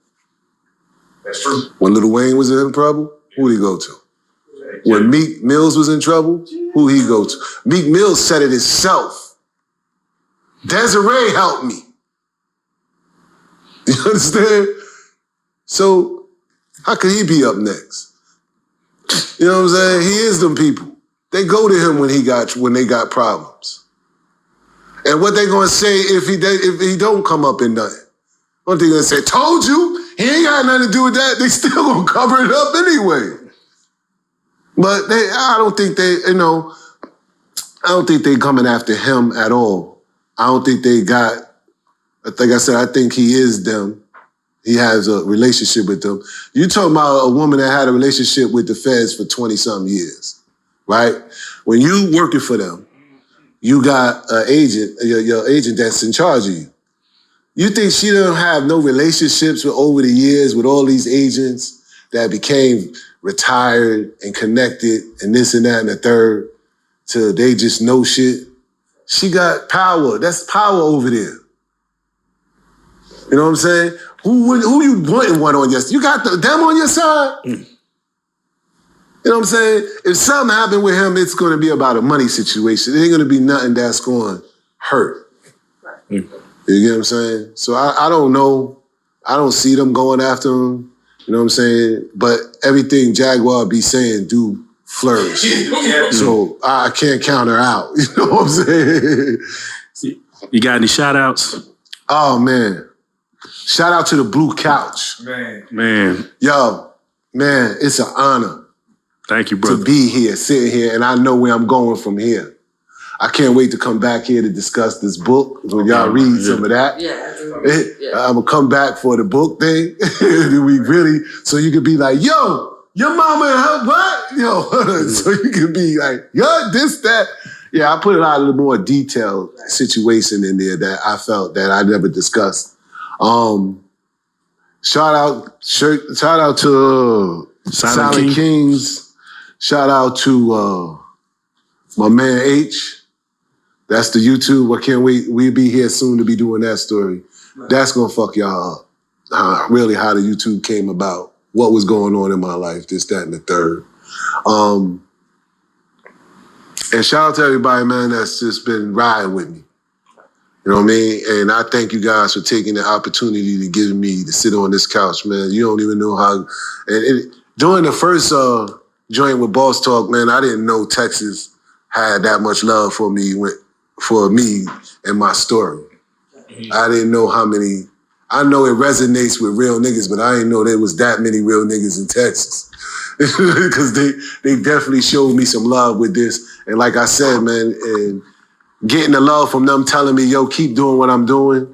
That's true. When Lil Wayne was in trouble, who did he go to? When Meek Mills was in trouble, who he go to? Meek Mills said it himself. Desiree helped me. You understand? So how could he be up next? You know what I'm saying? He is them people. They go to him when they got problems. And what they gonna say if he don't come up in nothing? One thing they say, told you, he ain't got nothing to do with that. They still gonna cover it up anyway. But I don't think they coming after him at all. I don't think they got, like I said, I think he is them. He has a relationship with them. You talking about a woman that had a relationship with the feds for 20-something years, right? When you working for them, you got an agent, your agent that's in charge of you. You think she don't have no relationships with over the years with all these agents that became retired and connected and this and that and the third till they just know shit? She got power. That's power over there. You know what I'm saying? Who you wanting one on your side? You got them on your side? You know what I'm saying? If something happened with him, it's going to be about a money situation. It ain't going to be nothing that's going to hurt. You get what I'm saying? So I don't know. I don't see them going after him. You know what I'm saying? But everything Jaguar be saying do flourish. So I can't count her out. You know what I'm saying? You got any shout outs? Oh, man. Shout out to the Blue Couch. Man. Yo, man, it's an honor. Thank you, brother. To be here, sitting here, and I know where I'm going from here. I can't wait to come back here to discuss this book when y'all read some of that. I'm gonna come back for the book thing. We really, so you could be like, yo, your mama and her what? Yo, so you could be like, yo, this, that. Yeah, I put a lot of the more detailed situation in there that I felt that I never discussed. Shout out to Silent Kings. Shout out to my man H. That's the YouTube. I can't wait. We'll be here soon to be doing that story. That's gonna fuck y'all up. Really, how the YouTube came about, what was going on in my life, this, that, and the third. And shout out to everybody, man, that's just been riding with me. You know what I mean? And I thank you guys for taking the opportunity to give me to sit on this couch, man. You don't even know how. During the first joint with Boss Talk, man, I didn't know Texas had that much love for me and my story. I didn't know how many. I know it resonates with real niggas, but I didn't know there was that many real niggas in Texas. Because they definitely showed me some love with this. And like I said, man, and getting the love from them telling me, yo, keep doing what I'm doing,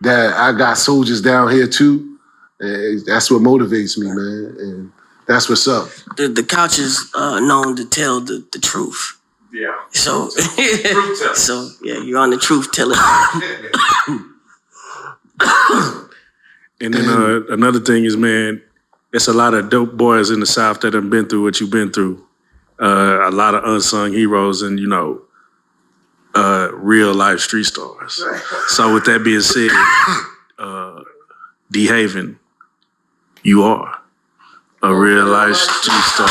that I got soldiers down here too. And that's what motivates me, man. And that's what's up. The couch is known to tell the truth. Yeah. So, Truth teller. so yeah, you're on the truth teller. And then another thing is, man, it's a lot of dope boys in the South that have been through what you've been through. A lot of unsung heroes and, real life street stars. So with that being said, DHeaven, you are a real life street star.